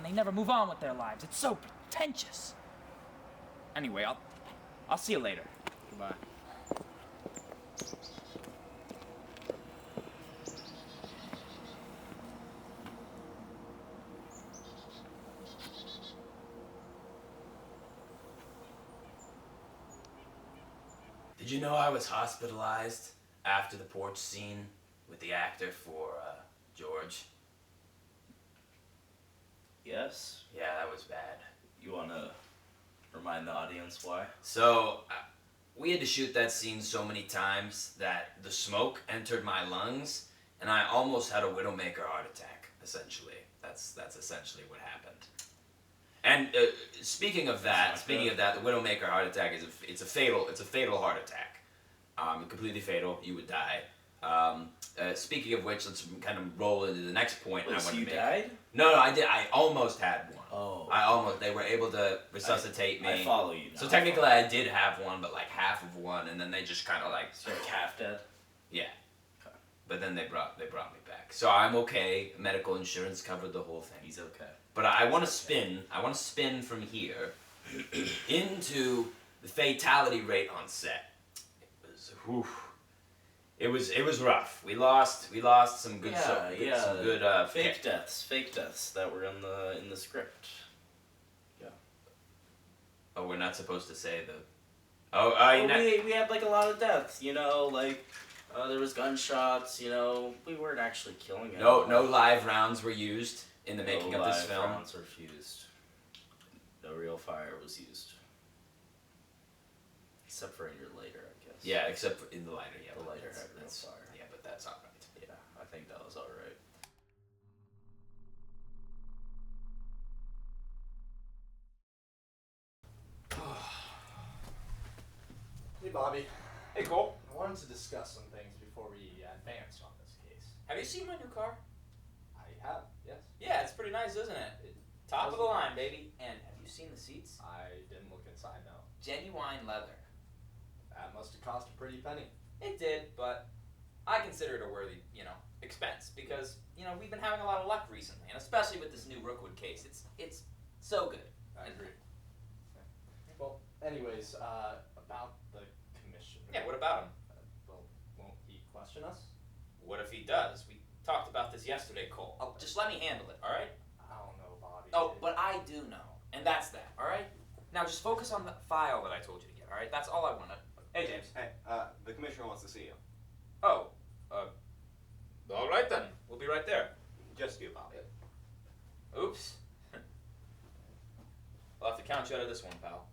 [SPEAKER 7] they never move on with their lives. It's so pretentious. Anyway, I'll see you later.
[SPEAKER 10] Goodbye.
[SPEAKER 2] Did you know I was hospitalized after the porch scene with the actor for George?
[SPEAKER 1] Yes.
[SPEAKER 2] Yeah, that was bad.
[SPEAKER 1] You wanna remind the audience why?
[SPEAKER 2] So, we had to shoot that scene so many times that the smoke entered my lungs
[SPEAKER 11] and I almost had a Widowmaker heart attack. Essentially, that's essentially what happened. And speaking of that, the Widowmaker heart attack it's a fatal heart attack. Completely fatal. You would die. Speaking of which, let's kind of roll into the next point.
[SPEAKER 1] Wait,
[SPEAKER 11] I
[SPEAKER 1] so
[SPEAKER 11] want
[SPEAKER 1] you
[SPEAKER 11] to make.
[SPEAKER 1] died?
[SPEAKER 11] No, I did. I almost had one.
[SPEAKER 1] Oh.
[SPEAKER 11] They were able to resuscitate me.
[SPEAKER 1] I follow you now.
[SPEAKER 11] So technically I did have one, but like half of one, and then they just kind of like.
[SPEAKER 1] So you're half dead?
[SPEAKER 11] Yeah. But then they brought me back. So I'm okay. Medical insurance covered the whole thing.
[SPEAKER 1] He's okay.
[SPEAKER 11] But I want to spin. I want to spin from here into the fatality rate on set. It was rough. We lost some good
[SPEAKER 1] fake deaths that were in the script. Yeah.
[SPEAKER 11] Oh, we're not supposed to say the.
[SPEAKER 1] We had like a lot of deaths. You know, like there was gunshots. You know, we weren't actually killing anyone.
[SPEAKER 11] No live rounds were used in the making of this film.
[SPEAKER 1] No rounds were fused. No real fire was used. Except for in your later, I guess.
[SPEAKER 11] Yeah, except for in the lighter. Yeah,
[SPEAKER 1] the lighter had real
[SPEAKER 11] fire. Yeah, but that's all right.
[SPEAKER 1] Yeah, I think that was all right.
[SPEAKER 10] Hey, Bobby.
[SPEAKER 2] Hey, Cole.
[SPEAKER 10] I wanted to discuss some things before we advance on this case.
[SPEAKER 2] Have you seen my new car?
[SPEAKER 10] I have, yes.
[SPEAKER 2] Yeah, it's pretty nice, isn't it? Top of the line, baby. And have you seen the seats?
[SPEAKER 10] I didn't look inside, no.
[SPEAKER 2] Genuine leather.
[SPEAKER 10] That must have cost a pretty penny.
[SPEAKER 2] It did, but I consider it a worthy, expense because, we've been having a lot of luck recently, and especially with this new Rookwood case. It's so good.
[SPEAKER 10] I agree. Okay. Well, anyways, about the commissioner.
[SPEAKER 2] Yeah, what about him?
[SPEAKER 10] Well, won't he question us?
[SPEAKER 2] What if he does? We talked about this yesterday, Cole. Oh, just let me handle it, all right?
[SPEAKER 10] I don't know, Bobby.
[SPEAKER 2] Oh, but I do know, and that's that, all right? Now just focus on the file that I told you to get, all right? That's all I wanted. Hey, James.
[SPEAKER 12] Hey, the commissioner wants to see you.
[SPEAKER 2] Oh, all right then. We'll be right there.
[SPEAKER 12] Just you, Bobby.
[SPEAKER 2] Oops. I'll have to count you out of this one, pal.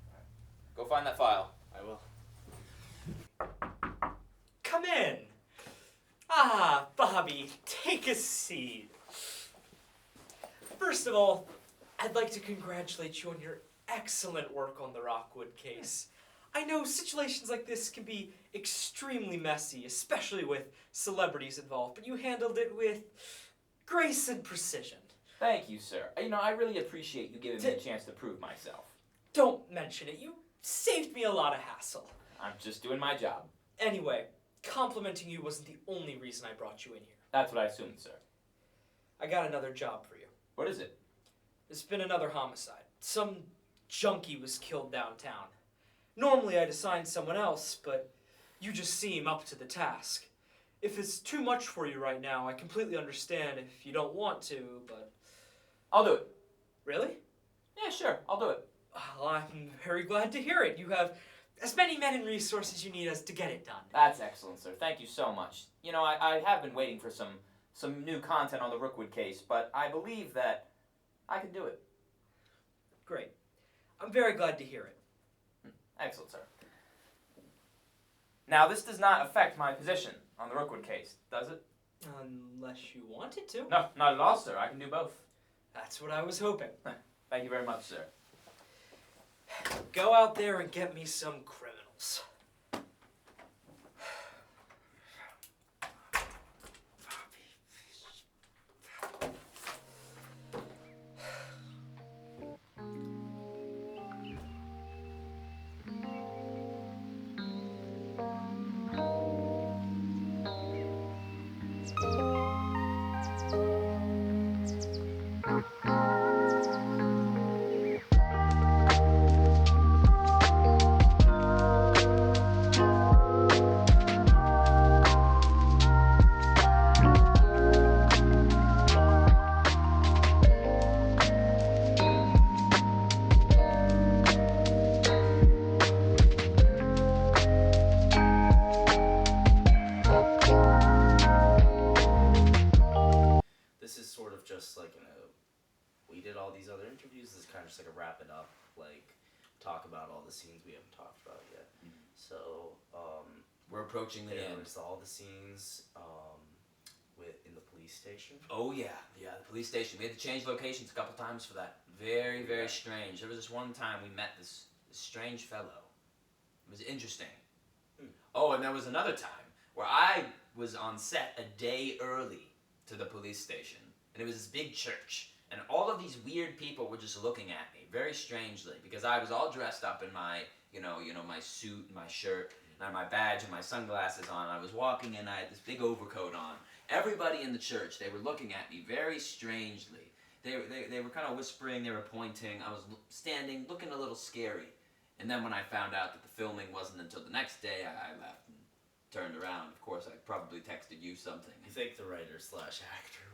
[SPEAKER 2] Go find that file.
[SPEAKER 12] I will.
[SPEAKER 13] Come in. Ah, Bobby, take a seat. First of all, I'd like to congratulate you on your excellent work on the Rockwood case. I know situations like this can be extremely messy, especially with celebrities involved, but you handled it with grace and precision.
[SPEAKER 7] Thank you, sir. I really appreciate you giving me a chance to prove myself.
[SPEAKER 13] Don't mention it. You saved me a lot of hassle.
[SPEAKER 7] I'm just doing my job.
[SPEAKER 13] Anyway, complimenting you wasn't the only reason I brought you in here.
[SPEAKER 7] That's what I assumed, sir.
[SPEAKER 13] I got another job for you.
[SPEAKER 7] What is it?
[SPEAKER 13] There's been another homicide. Some junkie was killed downtown. Normally I'd assign someone else, but you just seem up to the task. If it's too much for you right now, I completely understand if you don't want to, but...
[SPEAKER 7] I'll do it.
[SPEAKER 13] Really?
[SPEAKER 7] Yeah, sure. I'll do it.
[SPEAKER 13] Well, I'm very glad to hear it. You have as many men and resources you need as to get it done.
[SPEAKER 7] That's excellent, sir. Thank you so much. I have been waiting for some new content on the Rookwood case, but I believe that I can do it.
[SPEAKER 13] Great. I'm very glad to hear it.
[SPEAKER 7] Excellent, sir. Now, this does not affect my position on the Rookwood case, does it?
[SPEAKER 13] Unless you wanted to.
[SPEAKER 7] No, not at all, sir. I can do both.
[SPEAKER 13] That's what I was hoping.
[SPEAKER 7] Thank you very much, sir.
[SPEAKER 13] Go out there and get me some criminals.
[SPEAKER 1] We did all these other interviews. This is kind of just like a wrap it up, like talk about all the scenes we haven't talked about yet. So
[SPEAKER 11] we're approaching the end.
[SPEAKER 1] It's all the scenes police station?
[SPEAKER 11] Oh yeah, the police station. We had to change locations a couple times for that. Very, very strange. There was this one time we met this strange fellow. It was interesting. Oh, and there was another time where I was on set a day early to the police station, and it was this big church, and all of these weird people were just looking at me very strangely because I was all dressed up in my, my suit, and my shirt, and I had my badge and my sunglasses on. I was walking in. I had this big overcoat on. Everybody in the church, they were looking at me very strangely. They were kind of whispering. They were pointing. I was standing, looking a little scary. And then when I found out that the filming wasn't until the next day, I left and turned around. Of course, I probably texted you something.
[SPEAKER 1] You think the writer/actor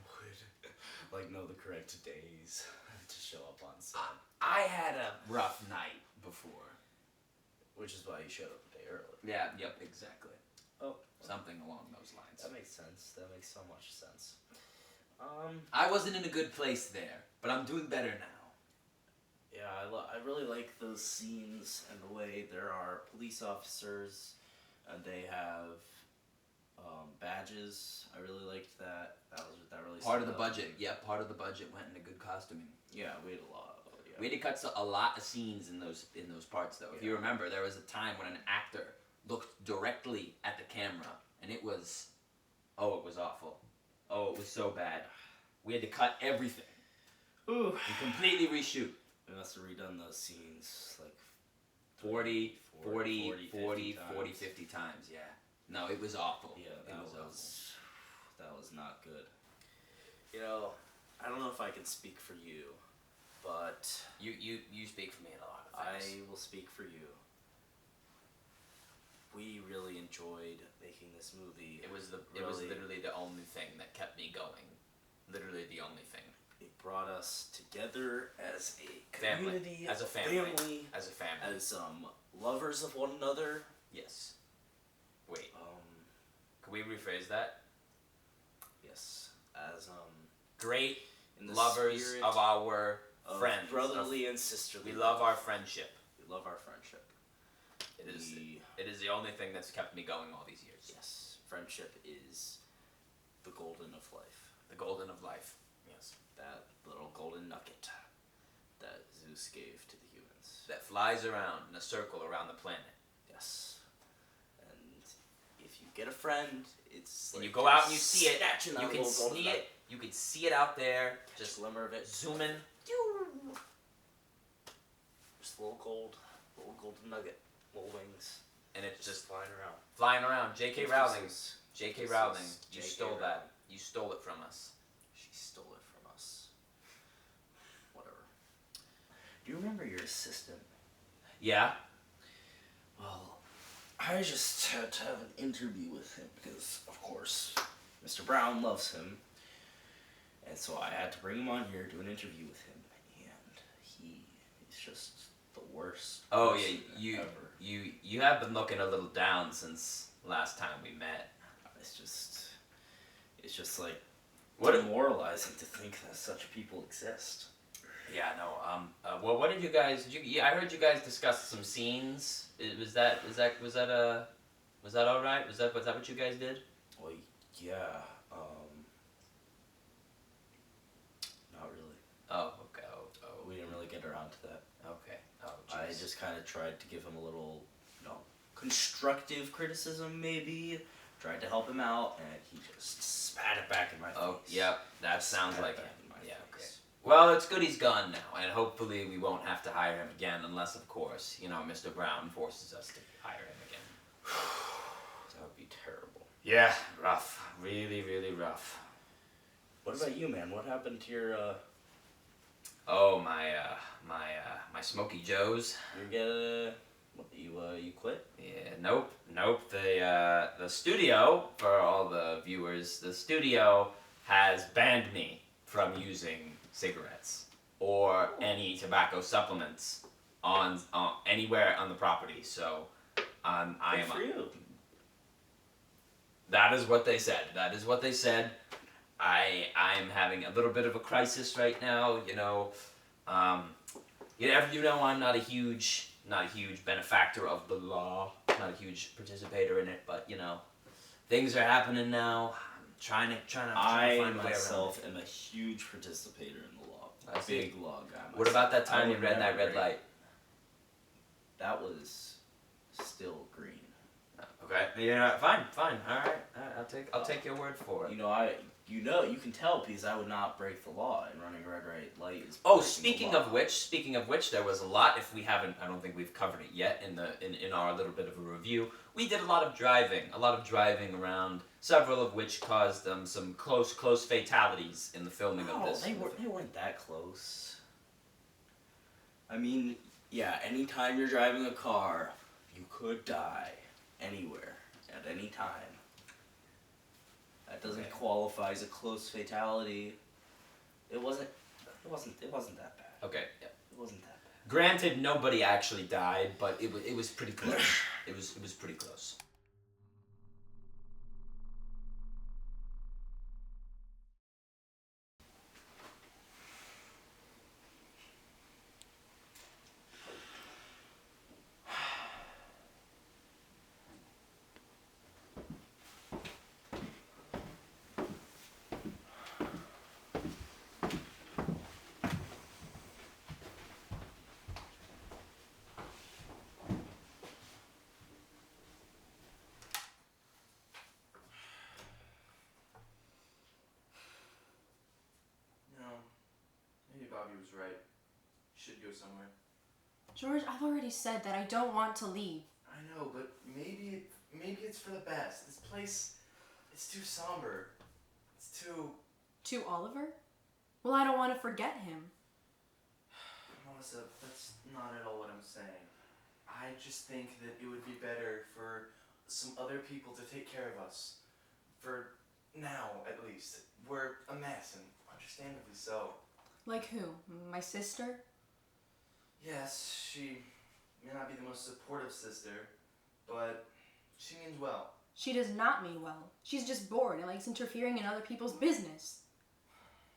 [SPEAKER 1] would know the correct days to show up on set?
[SPEAKER 11] I had a rough night before.
[SPEAKER 1] Which is why you showed up a day early.
[SPEAKER 11] Yeah, yep, exactly.
[SPEAKER 1] Oh,
[SPEAKER 11] something along those lines.
[SPEAKER 1] That makes sense. That makes so much sense.
[SPEAKER 11] I wasn't in a good place there, but I'm doing better now.
[SPEAKER 1] Yeah, I really like those scenes and the way there are police officers and they have badges. I really liked that. That really
[SPEAKER 11] Part of the
[SPEAKER 1] stood out.
[SPEAKER 11] budget. Yeah, part of the budget went into good costuming.
[SPEAKER 1] Yeah, we had a lot. Yeah.
[SPEAKER 11] We had to cut a lot of scenes in those parts though. If you remember, there was a time when an actor looked directly at the camera, and it was awful. Oh, it was so bad. We had to cut everything.
[SPEAKER 1] Ooh.
[SPEAKER 11] And completely reshoot.
[SPEAKER 1] We must have redone those scenes like
[SPEAKER 11] 40,
[SPEAKER 1] 50
[SPEAKER 11] 50 times, yeah. No, it was awful.
[SPEAKER 1] Yeah,
[SPEAKER 11] it was awful.
[SPEAKER 1] That was not good. I don't know if I can speak for you, but
[SPEAKER 11] you speak for me in a lot of things.
[SPEAKER 1] I will speak for you. We really enjoyed making this movie.
[SPEAKER 11] It was literally the only thing that kept me going. Literally the only thing.
[SPEAKER 1] It brought us together as a
[SPEAKER 11] Family.
[SPEAKER 1] community,
[SPEAKER 11] As a family. As a family.
[SPEAKER 1] as lovers of one another.
[SPEAKER 11] Yes. Wait. Can we rephrase that?
[SPEAKER 1] Yes, as
[SPEAKER 11] Great
[SPEAKER 1] in the
[SPEAKER 11] lovers
[SPEAKER 1] spirit
[SPEAKER 11] of our
[SPEAKER 1] of
[SPEAKER 11] friends.
[SPEAKER 1] brotherly and sisterly.
[SPEAKER 11] We love our friendship.
[SPEAKER 1] We love our friendship.
[SPEAKER 11] It is the only thing that's kept me going all these years.
[SPEAKER 1] Yes, friendship is the golden of life.
[SPEAKER 11] The golden of life. Yes.
[SPEAKER 1] That little golden nugget that Zeus gave to the humans.
[SPEAKER 11] That flies around in a circle around the planet.
[SPEAKER 1] Yes. And if you get a friend, it's
[SPEAKER 11] And
[SPEAKER 1] like
[SPEAKER 11] you go out and you
[SPEAKER 1] just
[SPEAKER 11] see it.
[SPEAKER 1] snatching that
[SPEAKER 11] You can
[SPEAKER 1] little golden
[SPEAKER 11] see
[SPEAKER 1] nugget.
[SPEAKER 11] it. You can see it out there.
[SPEAKER 1] Just a glimmer of it.
[SPEAKER 11] Zooming.
[SPEAKER 1] Just a little golden nugget, little wings.
[SPEAKER 11] And it's just
[SPEAKER 1] flying around.
[SPEAKER 11] flying around. J.K. Rowling. J.K.
[SPEAKER 1] This
[SPEAKER 11] Rowling.
[SPEAKER 1] is
[SPEAKER 11] You
[SPEAKER 1] J.K.
[SPEAKER 11] stole
[SPEAKER 1] Rowling.
[SPEAKER 11] that. You stole it from us.
[SPEAKER 1] She stole it from us. Whatever. Do you remember your assistant?
[SPEAKER 11] Yeah.
[SPEAKER 1] Well, I just had to have an interview with him because, of course, Mr. Brown loves him. And so I had to bring him on here, do an interview with him. And he's just the worst
[SPEAKER 11] Oh
[SPEAKER 1] person
[SPEAKER 11] yeah.
[SPEAKER 1] ever.
[SPEAKER 11] You have been looking a little down since last time we met.
[SPEAKER 1] It's just like
[SPEAKER 11] What-
[SPEAKER 1] demoralizing to think that such people exist.
[SPEAKER 11] Yeah, no. Well, what did you guys? I heard you guys discuss some scenes. Was that all right? Was that what you guys did?
[SPEAKER 1] Well, yeah. Not really.
[SPEAKER 11] Oh, okay. Oh,
[SPEAKER 1] We didn't really get around to that.
[SPEAKER 11] okay. Oh,
[SPEAKER 1] I
[SPEAKER 11] jeez.
[SPEAKER 1] just kind of tried to give him a little, constructive criticism, maybe. Tried to help him out, and he just spat it back in my face.
[SPEAKER 11] Oh, yep. That sounds
[SPEAKER 1] Spat
[SPEAKER 11] like
[SPEAKER 1] it
[SPEAKER 11] him.
[SPEAKER 1] back in my
[SPEAKER 11] Yeah. Okay.
[SPEAKER 1] face.
[SPEAKER 11] Well, it's good he's gone now, and hopefully we won't have to hire him again, unless, of course, Mr. Brown forces us to hire him again.
[SPEAKER 1] That would be terrible.
[SPEAKER 11] Yeah, rough. Really, really rough.
[SPEAKER 1] What about you, man? What happened to your,
[SPEAKER 11] Oh, my Smoky Joes.
[SPEAKER 1] you quit?
[SPEAKER 11] Yeah, nope. The studio, for all the viewers, the studio has banned me from using cigarettes or any tobacco supplements on anywhere on the property. So, I am.
[SPEAKER 1] Good for you.
[SPEAKER 11] That is what they said. I'm having a little bit of a crisis right now. I'm not a huge benefactor of the law, not a huge participator in it, but things are happening now. trying to find
[SPEAKER 1] I
[SPEAKER 11] a way around
[SPEAKER 1] myself
[SPEAKER 11] it.
[SPEAKER 1] am a huge participator in the law.
[SPEAKER 11] I see.
[SPEAKER 1] Big law guy.
[SPEAKER 11] What about that
[SPEAKER 1] myself. I
[SPEAKER 11] time you
[SPEAKER 1] would
[SPEAKER 11] read that
[SPEAKER 1] never
[SPEAKER 11] red
[SPEAKER 1] break-
[SPEAKER 11] light?
[SPEAKER 1] That was still green.
[SPEAKER 11] Okay. Yeah. Fine. All right. I'll take your word for it.
[SPEAKER 1] You can tell because I would not break the law, and running a red light is.
[SPEAKER 11] Oh,
[SPEAKER 1] breaking
[SPEAKER 11] speaking
[SPEAKER 1] the law.
[SPEAKER 11] of which, there was a lot. If we haven't, I don't think we've covered it yet in our little bit of a review. We did a lot of driving around, several of which caused some close fatalities in the filming of this.
[SPEAKER 1] They weren't that close. I mean, yeah. Anytime you're driving a car, you could die anywhere at any time. That doesn't qualify as a close fatality. It wasn't that bad.
[SPEAKER 11] Okay. Yeah.
[SPEAKER 1] It wasn't that bad.
[SPEAKER 11] Granted, nobody actually died, but it was pretty close. It was pretty close.
[SPEAKER 9] Maybe Bobby was right. You should go somewhere.
[SPEAKER 14] George, I've already said that I don't want to leave.
[SPEAKER 9] I know, but maybe it's for the best. This place, it's too somber. It's too...
[SPEAKER 14] To Oliver? Well, I don't want to forget him.
[SPEAKER 9] Melissa, that's not at all what I'm saying. I just think that it would be better for some other people to take care of us. For now, at least. We're a mess, and understandably so.
[SPEAKER 14] Like who? My sister?
[SPEAKER 9] Yes, she may not be the most supportive sister, but she means well.
[SPEAKER 14] She does not mean well. She's just bored and likes interfering in other people's business.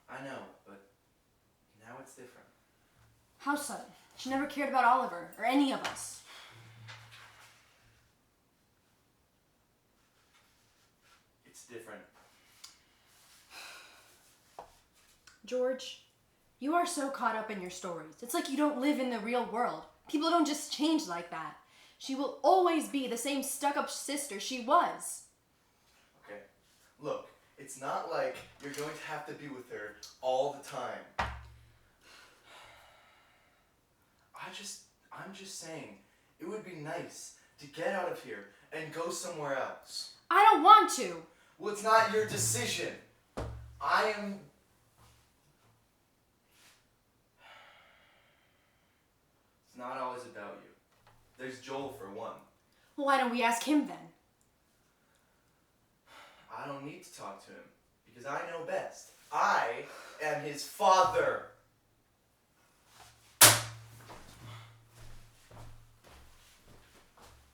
[SPEAKER 9] I know, but now it's different.
[SPEAKER 14] How so? She never cared about Oliver, or any of us.
[SPEAKER 9] It's different.
[SPEAKER 14] George, you are so caught up in your stories. It's like you don't live in the real world. People don't just change like that. She will always be the same stuck-up sister she was.
[SPEAKER 9] Okay, look, it's not like you're going to have to be with her all the time. I'm just saying, it would be nice to get out of here and go somewhere else.
[SPEAKER 14] I don't want to.
[SPEAKER 9] Well, it's not your decision. I am... It's not always about you. There's Joel for one.
[SPEAKER 14] Well, why don't we ask him then?
[SPEAKER 9] I don't need to talk to him because I know best. I am his father.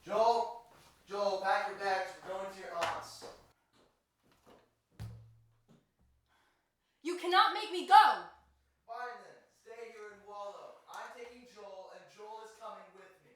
[SPEAKER 9] Joel, pack your bags. We're going to your aunt's.
[SPEAKER 14] You cannot make me go!
[SPEAKER 9] Fine then. Stay here and wallow. I'm taking Joel, and Joel is coming with me.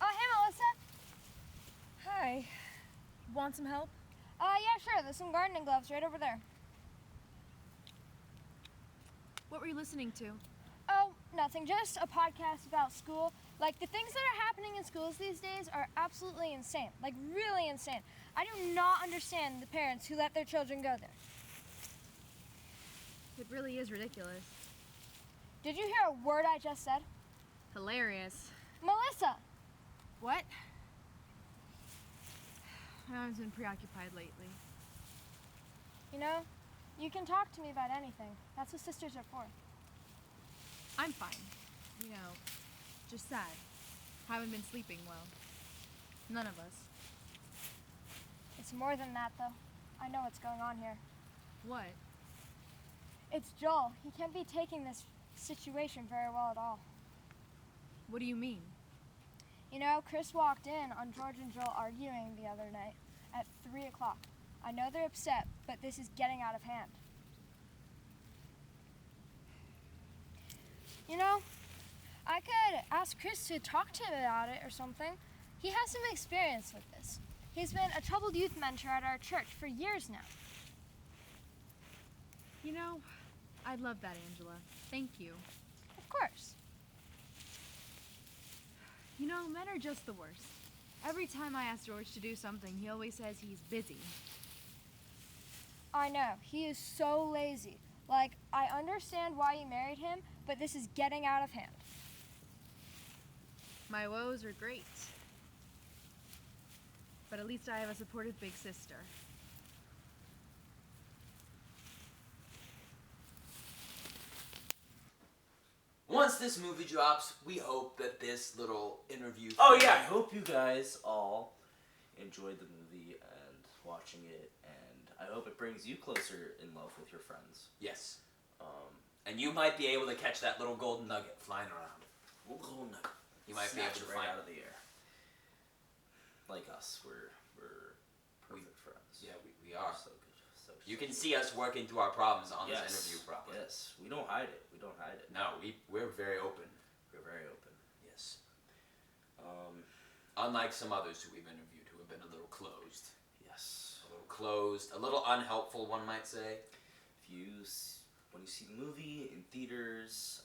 [SPEAKER 15] Oh, hey, Melissa.
[SPEAKER 6] Hi. Want some help?
[SPEAKER 15] Yeah, sure. There's some gardening gloves right over there.
[SPEAKER 6] What were you listening to?
[SPEAKER 15] Oh, nothing. Just a podcast about school. Like, the things that are happening in schools these days are absolutely insane. Like, really insane. I do not understand the parents who let their children go there.
[SPEAKER 6] It really is ridiculous.
[SPEAKER 15] Did you hear a word I just said?
[SPEAKER 6] Hilarious.
[SPEAKER 15] Melissa!
[SPEAKER 6] What? I've been preoccupied lately.
[SPEAKER 15] You know, you can talk to me about anything. That's what sisters are for.
[SPEAKER 6] I'm fine. You know, just sad. Haven't been sleeping well. None of us.
[SPEAKER 15] It's more than that, though. I know what's going on here.
[SPEAKER 6] What?
[SPEAKER 15] It's Joel. He can't be taking this situation very well at all.
[SPEAKER 6] What do you mean?
[SPEAKER 15] You know, Chris walked in on George and Joel arguing the other night at 3 o'clock. I know they're upset, but this is getting out of hand. You know, I could ask Chris to talk to him about it or something. He has some experience with this. He's been a troubled youth mentor at our church for years now.
[SPEAKER 16] You know, I'd love that, Angela. Thank you.
[SPEAKER 15] Of course.
[SPEAKER 16] You know, men are just the worst. Every time I ask George to do something, he always says he's busy.
[SPEAKER 15] I know. He is so lazy. Like, I understand why you married him, but this is getting out of hand.
[SPEAKER 16] My woes are great. But at least I have a supportive big sister.
[SPEAKER 11] Once this movie drops, we hope that this little interview.
[SPEAKER 1] Oh yeah, I hope you guys all enjoyed the movie and watching it, and I hope it brings you closer in love with your friends.
[SPEAKER 11] Yes. And you might be able to catch that little golden nugget flying around.
[SPEAKER 1] Little golden nugget.
[SPEAKER 11] You might be able
[SPEAKER 1] Snatch
[SPEAKER 11] to
[SPEAKER 1] it
[SPEAKER 11] find
[SPEAKER 1] right out of the air. Like us, we're perfect friends.
[SPEAKER 11] Yeah, we are.
[SPEAKER 1] So good. So
[SPEAKER 11] You can see us working through our problems on
[SPEAKER 1] yes.
[SPEAKER 11] this interview problem.
[SPEAKER 1] Yes, we don't hide it. We don't hide it.
[SPEAKER 11] No, we're very open.
[SPEAKER 1] We're very open.
[SPEAKER 11] Yes. Unlike some others who we've interviewed who have been a little closed.
[SPEAKER 1] Yes.
[SPEAKER 11] A little closed, a little unhelpful, one might say.
[SPEAKER 1] When you see the movie in theaters,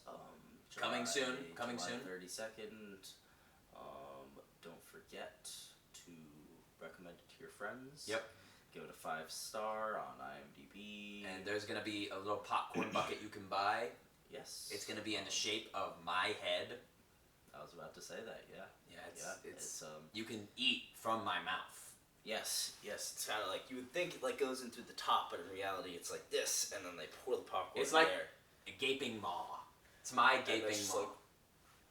[SPEAKER 11] Coming soon.
[SPEAKER 1] July 32nd. Don't forget to recommend it to your friends.
[SPEAKER 11] Yep.
[SPEAKER 1] Give it a 5-star on IMDb.
[SPEAKER 11] And there's gonna be a little popcorn bucket you can buy.
[SPEAKER 1] Yes.
[SPEAKER 11] It's gonna be in the shape of my head.
[SPEAKER 1] I was about to say that. Yeah.
[SPEAKER 11] Yeah. It's you can eat from my mouth.
[SPEAKER 1] Yes. It's kind of like you would think it like goes into the top, but in reality it's like this, and then they pour the popcorn.
[SPEAKER 11] It's like
[SPEAKER 1] there.
[SPEAKER 11] a gaping maw. It's my gaping maw.
[SPEAKER 1] Like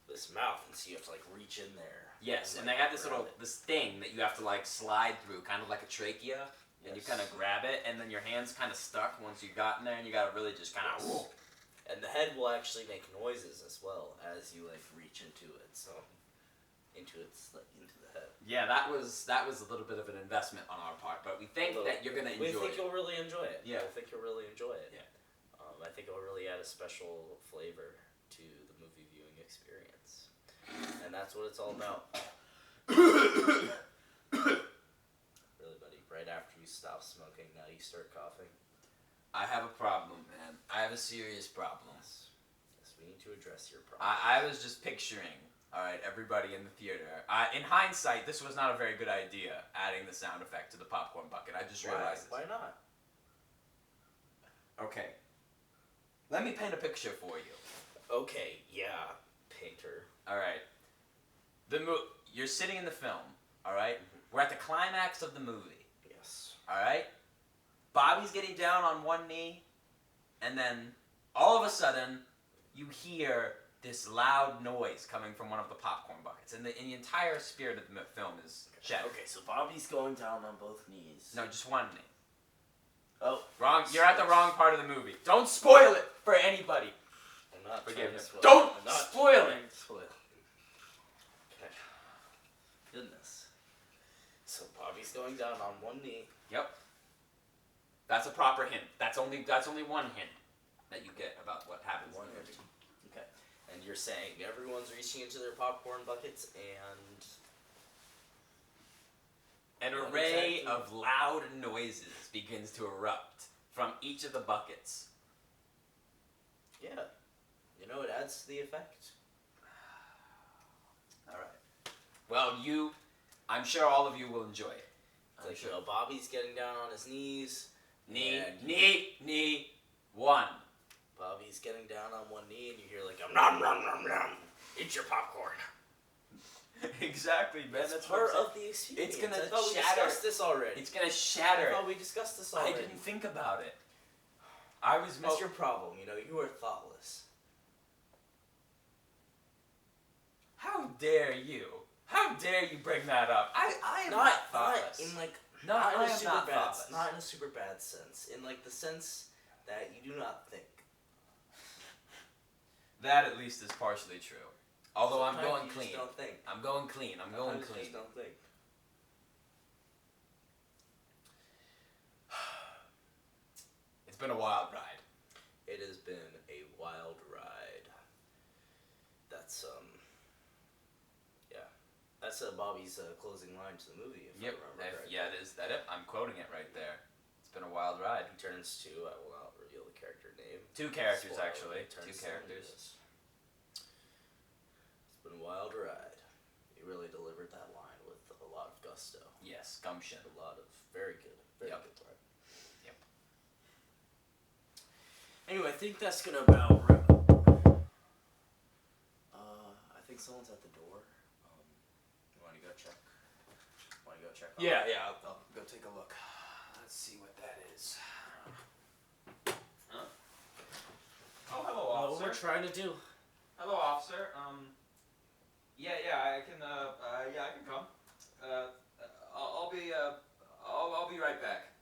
[SPEAKER 1] this mouth, and so you have to like reach in there.
[SPEAKER 11] Yes, and
[SPEAKER 1] like,
[SPEAKER 11] they have this
[SPEAKER 1] grab
[SPEAKER 11] this thing that you have to like slide through, kind of like a trachea, and you kind of grab it, and then your hand's kind of stuck once you got in there, and you gotta really just kind of.
[SPEAKER 1] Yes. And the head will actually make noises as well as you like reach into it. So into the head.
[SPEAKER 11] Yeah, that was a little bit of an investment on our part, but we think that you're gonna enjoy it.
[SPEAKER 1] We think you'll really enjoy it.
[SPEAKER 11] Yeah.
[SPEAKER 1] I think you'll really enjoy it.
[SPEAKER 11] Yeah.
[SPEAKER 1] I think it'll really add a special flavor to the movie viewing experience, and that's what it's all about. Really, buddy. Right after you stop smoking, now you start coughing.
[SPEAKER 11] I have a problem, man. I have a serious problem.
[SPEAKER 1] Yes, we need to address your problem.
[SPEAKER 11] I was just picturing, alright, everybody in the theater. In hindsight, this was not a very good idea, adding the sound effect to the popcorn bucket. I just realized this.
[SPEAKER 1] Why not?
[SPEAKER 11] Okay. Let me paint a picture for you.
[SPEAKER 1] Okay, yeah, painter.
[SPEAKER 11] Alright. You're sitting in the film, alright? We're at the climax of the movie.
[SPEAKER 1] Yes.
[SPEAKER 11] Alright? Bobby's getting down on one knee, and then all of a sudden, you hear this loud noise coming from one of the popcorn buckets, and the entire spirit of the film is shattered.
[SPEAKER 1] Okay, so Bobby's going down on both knees.
[SPEAKER 11] No, just one knee.
[SPEAKER 1] Oh,
[SPEAKER 11] wrong. You're at the wrong part of the movie. Don't spoil it for anybody.
[SPEAKER 1] I'm not
[SPEAKER 11] Forgive me.
[SPEAKER 1] spoil
[SPEAKER 11] Don't
[SPEAKER 1] I'm not
[SPEAKER 11] spoil it.
[SPEAKER 1] Spoil. Okay. Goodness. So Bobby's going down on one knee.
[SPEAKER 11] Yep. That's a proper hint. That's only one hint that you get about what happens.
[SPEAKER 1] One hint. Okay. And you're saying everyone's reaching into their popcorn buckets and
[SPEAKER 11] an array of loud noises begins to erupt from each of the buckets.
[SPEAKER 1] Yeah. You know, it adds to the effect.
[SPEAKER 11] Alright. Well, I'm sure all of you will enjoy it.
[SPEAKER 1] Like, you know, Bobby's getting down on his knees.
[SPEAKER 11] Knee, one.
[SPEAKER 1] Bobby's getting down on one knee, and you hear like, nom, nom, nom, nom. Eat your popcorn.
[SPEAKER 11] Exactly, man.
[SPEAKER 1] That's part of the experience.
[SPEAKER 11] It's gonna
[SPEAKER 1] I thought we
[SPEAKER 11] shatter.
[SPEAKER 1] discussed this already.
[SPEAKER 11] It's gonna shatter.
[SPEAKER 1] I thought we discussed this already.
[SPEAKER 11] I didn't think about it. I was.
[SPEAKER 1] That's your problem. You know, you are thoughtless.
[SPEAKER 11] How dare you? How dare you bring that up? I am not thoughtless.
[SPEAKER 1] Not in a super bad sense. In like the sense that you do not think.
[SPEAKER 11] That at least is partially true. Although
[SPEAKER 1] Sometimes
[SPEAKER 11] I'm going
[SPEAKER 1] you
[SPEAKER 11] clean.
[SPEAKER 1] Just don't think.
[SPEAKER 11] I'm going clean. I'm going
[SPEAKER 1] Sometimes
[SPEAKER 11] clean.
[SPEAKER 1] You just don't think.
[SPEAKER 11] been a wild ride.
[SPEAKER 1] It has been a wild ride. That's that's Bobby's closing line to the movie. If I remember correctly.
[SPEAKER 11] Yeah, it is. I'm quoting it right there. It's been a wild ride.
[SPEAKER 1] He turns to. I will not reveal the character name.
[SPEAKER 11] 2 characters
[SPEAKER 1] Spoiler,
[SPEAKER 11] actually.
[SPEAKER 1] he turns
[SPEAKER 11] 2 characters.
[SPEAKER 1] It's been a wild ride. He really delivered that line with a lot of gusto.
[SPEAKER 11] Yes, gumption.
[SPEAKER 1] A lot of very good line.
[SPEAKER 11] Yep.
[SPEAKER 1] Anyway, I think that's gonna about wrap. I think someone's at the door. You want to go check?
[SPEAKER 2] Yeah, I'll go take a look. Let's see what that is.
[SPEAKER 11] Huh? Oh, hello,
[SPEAKER 1] What
[SPEAKER 11] officer.
[SPEAKER 1] we're trying to do.
[SPEAKER 11] Hello, officer. I can come. I'll be right back.